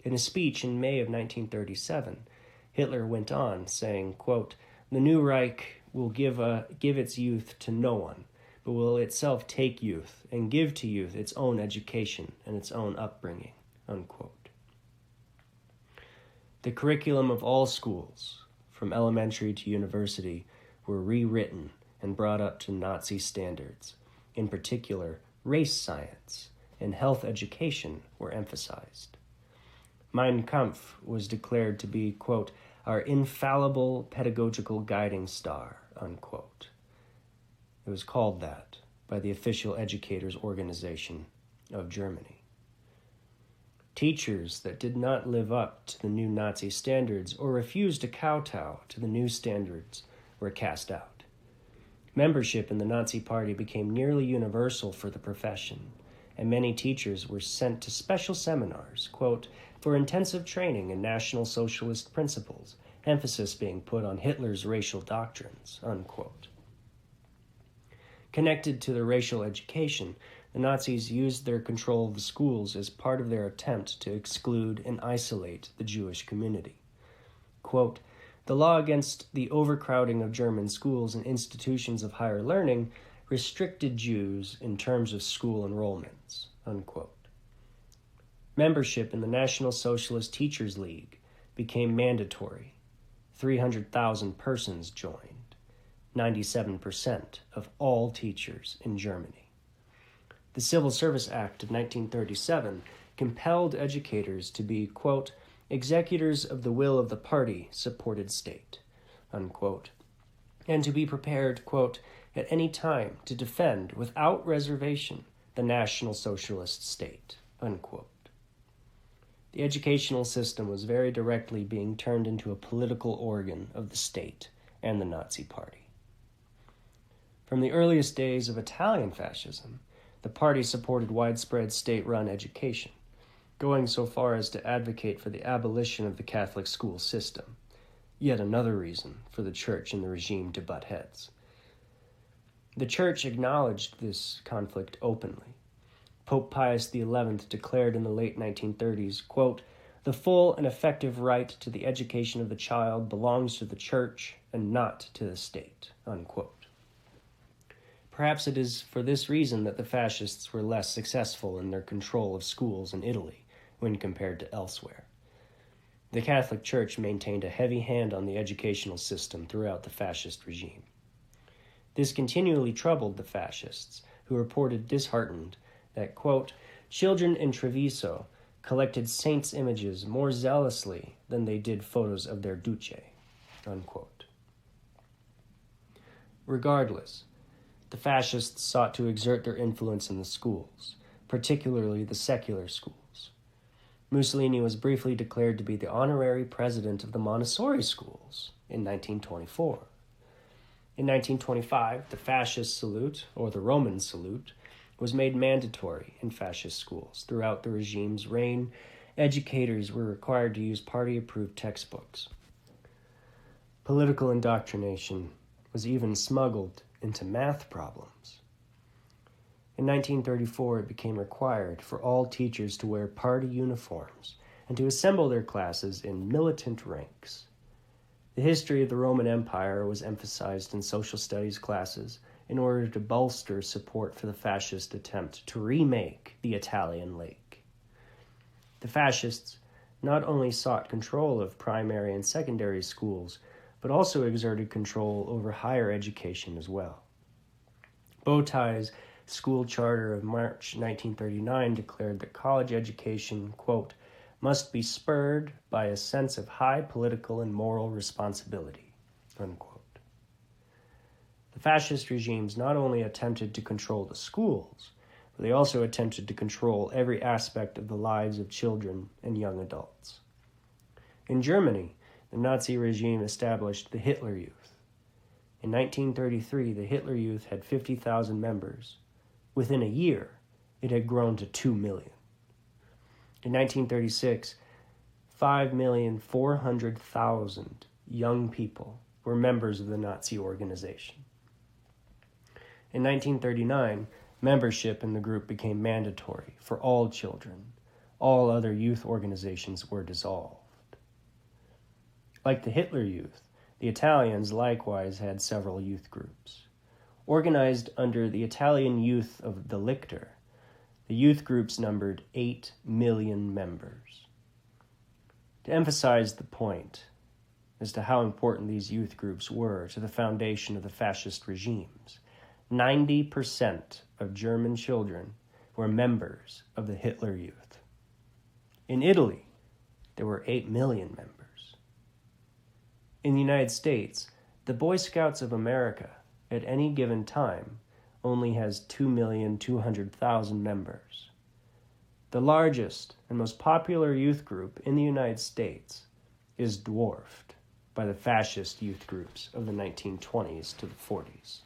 In a speech in May of 1937, Hitler went on, saying, quote, "The new Reich will give its youth to no one, but will itself take youth and give to youth its own education and its own upbringing," unquote. The curriculum of all schools, from elementary to university, were rewritten and brought up to Nazi standards. In particular, race science and health education were emphasized. Mein Kampf was declared to be, quote, "our infallible pedagogical guiding star," unquote. It was called that by the official educators' organization of Germany. Teachers that did not live up to the new Nazi standards or refused to kowtow to the new standards were cast out. Membership in the Nazi Party became nearly universal for the profession, and many teachers were sent to special seminars, quote, "for intensive training in National Socialist principles, emphasis being put on Hitler's racial doctrines," unquote. Connected to the racial education, the Nazis used their control of the schools as part of their attempt to exclude and isolate the Jewish community. Quote, "The law against the overcrowding of German schools and institutions of higher learning restricted Jews in terms of school enrollments," unquote. Membership in the National Socialist Teachers League became mandatory. 300,000 persons joined, 97% of all teachers in Germany. The Civil Service Act of 1937 compelled educators to be, quote, "executors of the will of the party-supported state," unquote, and to be prepared, quote, "at any time to defend without reservation the National Socialist state," unquote. The educational system was very directly being turned into a political organ of the state and the Nazi Party. From the earliest days of Italian fascism, the party supported widespread state-run education, going so far as to advocate for the abolition of the Catholic school system, yet another reason for the church and the regime to butt heads. The church acknowledged this conflict openly. Pope Pius XI declared in the late 1930s, quote, "The full and effective right to the education of the child belongs to the church and not to the state," unquote. Perhaps it is for this reason that the fascists were less successful in their control of schools in Italy when compared to elsewhere. The Catholic Church maintained a heavy hand on the educational system throughout the fascist regime. This continually troubled the fascists, who reported disheartened that, quote, children in Treviso collected saints' images more zealously than they did photos of their duce, unquote. Regardless, the fascists sought to exert their influence in the schools, particularly the secular schools. Mussolini was briefly declared to be the honorary president of the Montessori schools in 1924. In 1925, the fascist salute, or the Roman salute, was made mandatory in fascist schools. Throughout the regime's reign, educators were required to use party-approved textbooks. Political indoctrination was even smuggled into math problems. In 1934, it became required for all teachers to wear party uniforms and to assemble their classes in militant ranks. The history of the Roman Empire was emphasized in social studies classes in order to bolster support for the fascist attempt to remake the Italian lake. The fascists not only sought control of primary and secondary schools, but also exerted control over higher education as well. Bowtie's school charter of March 1939 declared that college education, quote, must be spurred by a sense of high political and moral responsibility, unquote. The fascist regimes not only attempted to control the schools, but they also attempted to control every aspect of the lives of children and young adults. In Germany, the Nazi regime established the Hitler Youth. In 1933, the Hitler Youth had 50,000 members. Within a year, it had grown to 2 million. In 1936, 5,400,000 young people were members of the Nazi organization. In 1939, membership in the group became mandatory for all children. All other youth organizations were dissolved. Like the Hitler Youth, the Italians likewise had several youth groups. Organized under the Italian Youth of the Lichter, the youth groups numbered 8 million members. To emphasize the point as to how important these youth groups were to the foundation of the fascist regimes, 90% of German children were members of the Hitler Youth. In Italy, there were 8 million members. In the United States, the Boy Scouts of America, at any given time, only has 2,200,000 members. The largest and most popular youth group in the United States is dwarfed by the fascist youth groups of the 1920s to the 40s.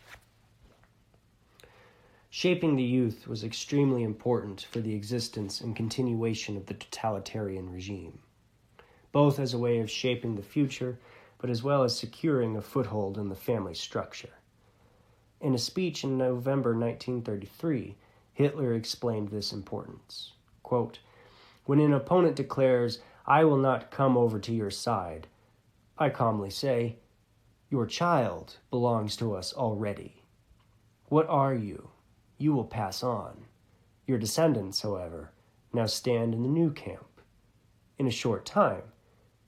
Shaping the youth was extremely important for the existence and continuation of the totalitarian regime, both as a way of shaping the future, but as well as securing a foothold in the family structure. In a speech in November 1933, Hitler explained this importance. Quote, when an opponent declares, I will not come over to your side, I calmly say, your child belongs to us already. What are you? You will pass on. Your descendants, however, now stand in the new camp. In a short time,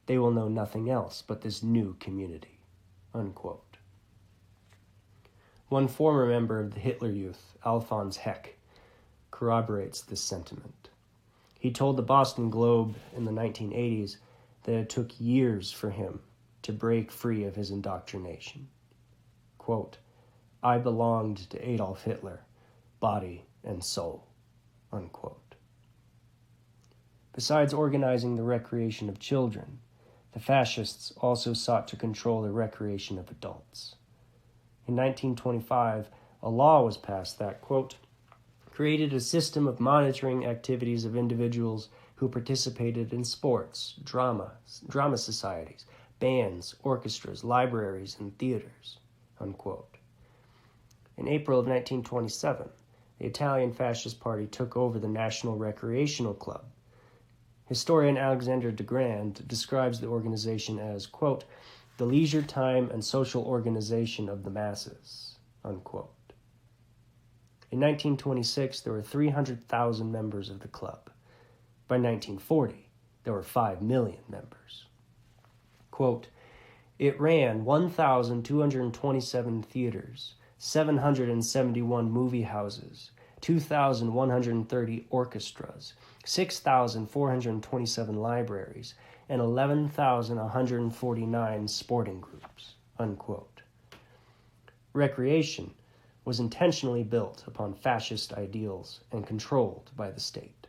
they will know nothing else but this new community. Unquote. One former member of the Hitler Youth, Alfons Heck, corroborates this sentiment. He told the Boston Globe in the 1980s that it took years for him to break free of his indoctrination. Quote, I belonged to Adolf Hitler, body and soul, unquote. Besides organizing the recreation of children, the fascists also sought to control the recreation of adults. In 1925, a law was passed that, quote, created a system of monitoring activities of individuals who participated in sports, drama societies, bands, orchestras, libraries, and theaters, unquote. In April of 1927, the Italian Fascist Party took over the National Recreational Club. Historian Alexander de Grand describes the organization as, quote, the leisure time and social organization of the masses, unquote. In 1926, there were 300,000 members of the club. By 1940, there were 5 million members. Quote, it ran 1,227 theaters, 771 movie houses, 2,130 orchestras, 6,427 libraries, and 11,149 sporting groups, unquote. Recreation was intentionally built upon fascist ideals and controlled by the state.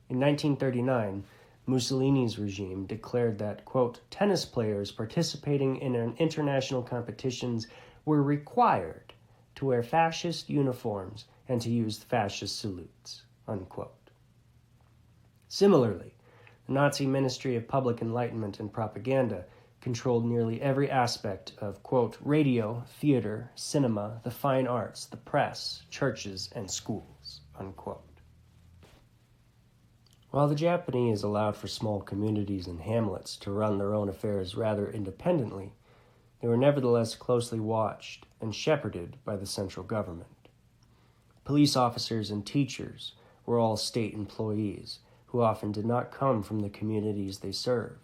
In 1939, Mussolini's regime declared that, quote, tennis players participating in international competitions were required to wear fascist uniforms and to use fascist salutes, unquote. Similarly, the Nazi Ministry of Public Enlightenment and Propaganda controlled nearly every aspect of, quote, radio, theater, cinema, the fine arts, the press, churches, and schools, unquote. While the Japanese allowed for small communities and hamlets to run their own affairs rather independently, they were nevertheless closely watched and shepherded by the central government. Police officers and teachers were all state employees who often did not come from the communities they served.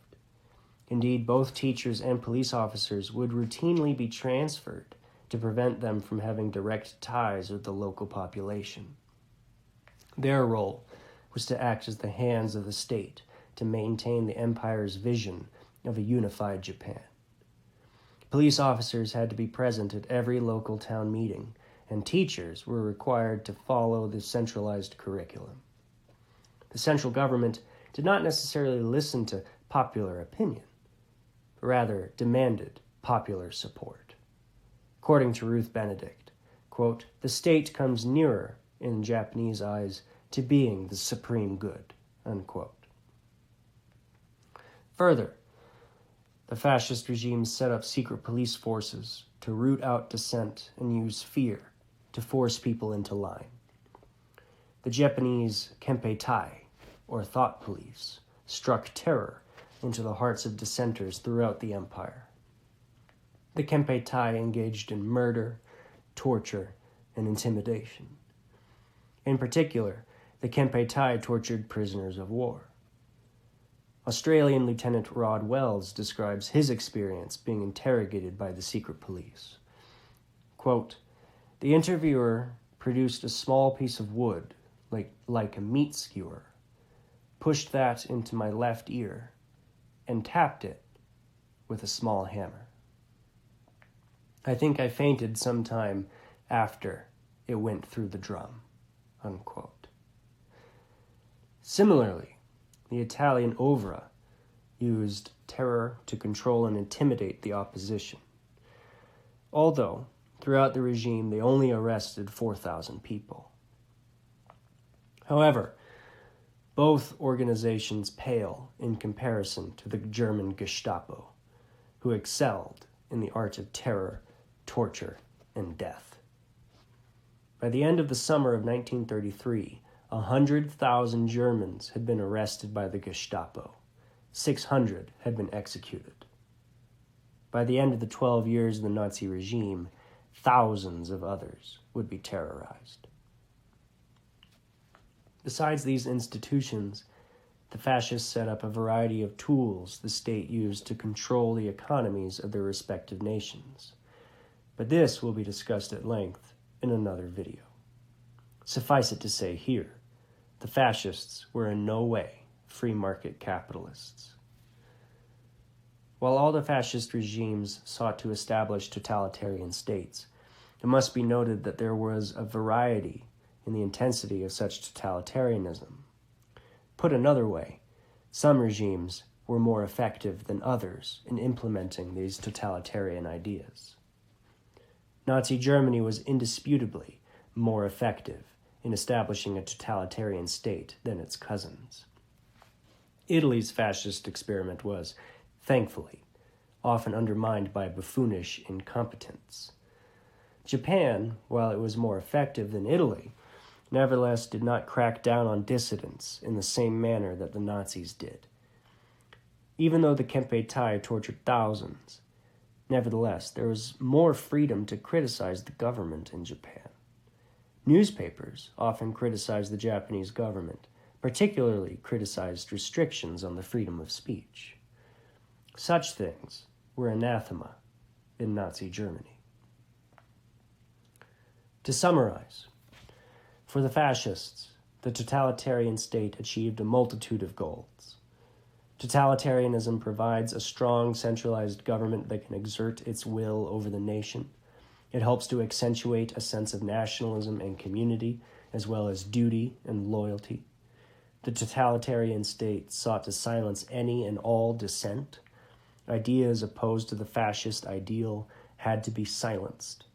Indeed, both teachers and police officers would routinely be transferred to prevent them from having direct ties with the local population. Their role was to act as the hands of the state to maintain the empire's vision of a unified Japan. Police officers had to be present at every local town meeting, and teachers were required to follow the centralized curriculum. The central government did not necessarily listen to popular opinion, but rather demanded popular support. According to Ruth Benedict, quote, the state comes nearer, in Japanese eyes, to being the supreme good, unquote. Further, the fascist regime set up secret police forces to root out dissent and use fear to force people into line. The Japanese Kempeitai, or thought police, struck terror into the hearts of dissenters throughout the empire. The Kempeitai engaged in murder, torture, and intimidation. In particular, the Kempeitai tortured prisoners of war. Australian Lieutenant Rod Wells describes his experience being interrogated by the secret police. Quote, the interviewer produced a small piece of wood, like a meat skewer, pushed that into my left ear, and tapped it with a small hammer. I think I fainted some time after it went through the drum, unquote. Similarly, the Italian Ovra used terror to control and intimidate the opposition. Although, throughout the regime, they only arrested 4,000 people. However, both organizations pale in comparison to the German Gestapo, who excelled in the art of terror, torture, and death. By the end of the summer of 1933, 100,000 Germans had been arrested by the Gestapo. 600 had been executed. By the end of the 12 years of the Nazi regime, thousands of others would be terrorized. Besides these institutions, the fascists set up a variety of tools the state used to control the economies of their respective nations. But this will be discussed at length in another video. Suffice it to say here, the fascists were in no way free market capitalists. While all the fascist regimes sought to establish totalitarian states, it must be noted that there was a variety in the intensity of such totalitarianism. Put another way, some regimes were more effective than others in implementing these totalitarian ideas. Nazi Germany was indisputably more effective in establishing a totalitarian state than its cousins. Italy's fascist experiment was, thankfully, often undermined by buffoonish incompetence. Japan, while it was more effective than Italy, nevertheless did not crack down on dissidents in the same manner that the Nazis did. Even though the Kempeitai tortured thousands, nevertheless there was more freedom to criticize the government in Japan. Newspapers often criticized the Japanese government, particularly criticized restrictions on the freedom of speech. Such things were anathema in Nazi Germany. To summarize, for the fascists, the totalitarian state achieved a multitude of goals. Totalitarianism provides a strong, centralized government that can exert its will over the nation. It helps to accentuate a sense of nationalism and community, as well as duty and loyalty. The totalitarian state sought to silence any and all dissent. Ideas opposed to the fascist ideal had to be silenced.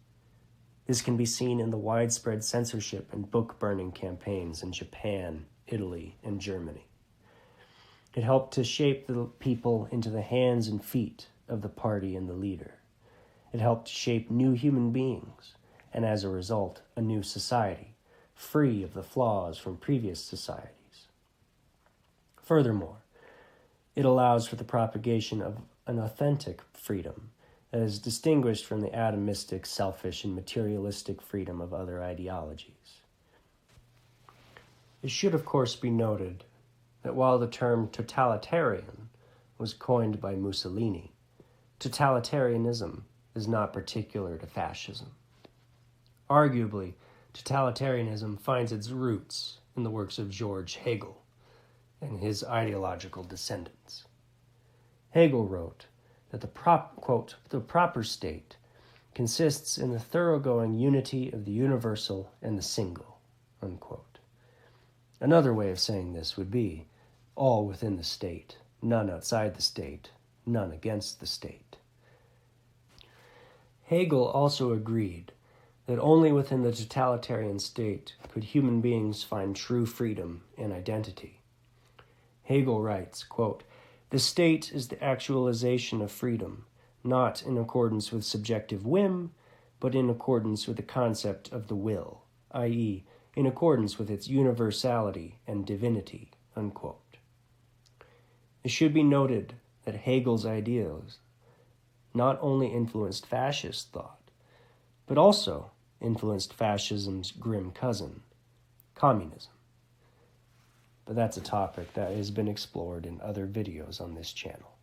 This can be seen in the widespread censorship and book-burning campaigns in Japan, Italy, and Germany. It helped to shape the people into the hands and feet of the party and the leader. It helped to shape new human beings, and as a result, a new society, free of the flaws from previous societies. Furthermore, it allows for the propagation of an authentic freedom that is distinguished from the atomistic, selfish, and materialistic freedom of other ideologies. It should, of course, be noted that while the term totalitarian was coined by Mussolini, totalitarianism is not particular to fascism. Arguably, totalitarianism finds its roots in the works of George Hegel and his ideological descendants. Hegel wrote that the proper state consists in the thoroughgoing unity of the universal and the single, unquote. Another way of saying this would be all within the state, none outside the state, none against the state. Hegel also agreed that only within the totalitarian state could human beings find true freedom and identity. Hegel writes, quote, "The state is the actualization of freedom, not in accordance with subjective whim, but in accordance with the concept of the will, i.e., in accordance with its universality and divinity," unquote. It should be noted that Hegel's ideas not only influenced fascist thought, but also influenced fascism's grim cousin, communism. But that's a topic that has been explored in other videos on this channel.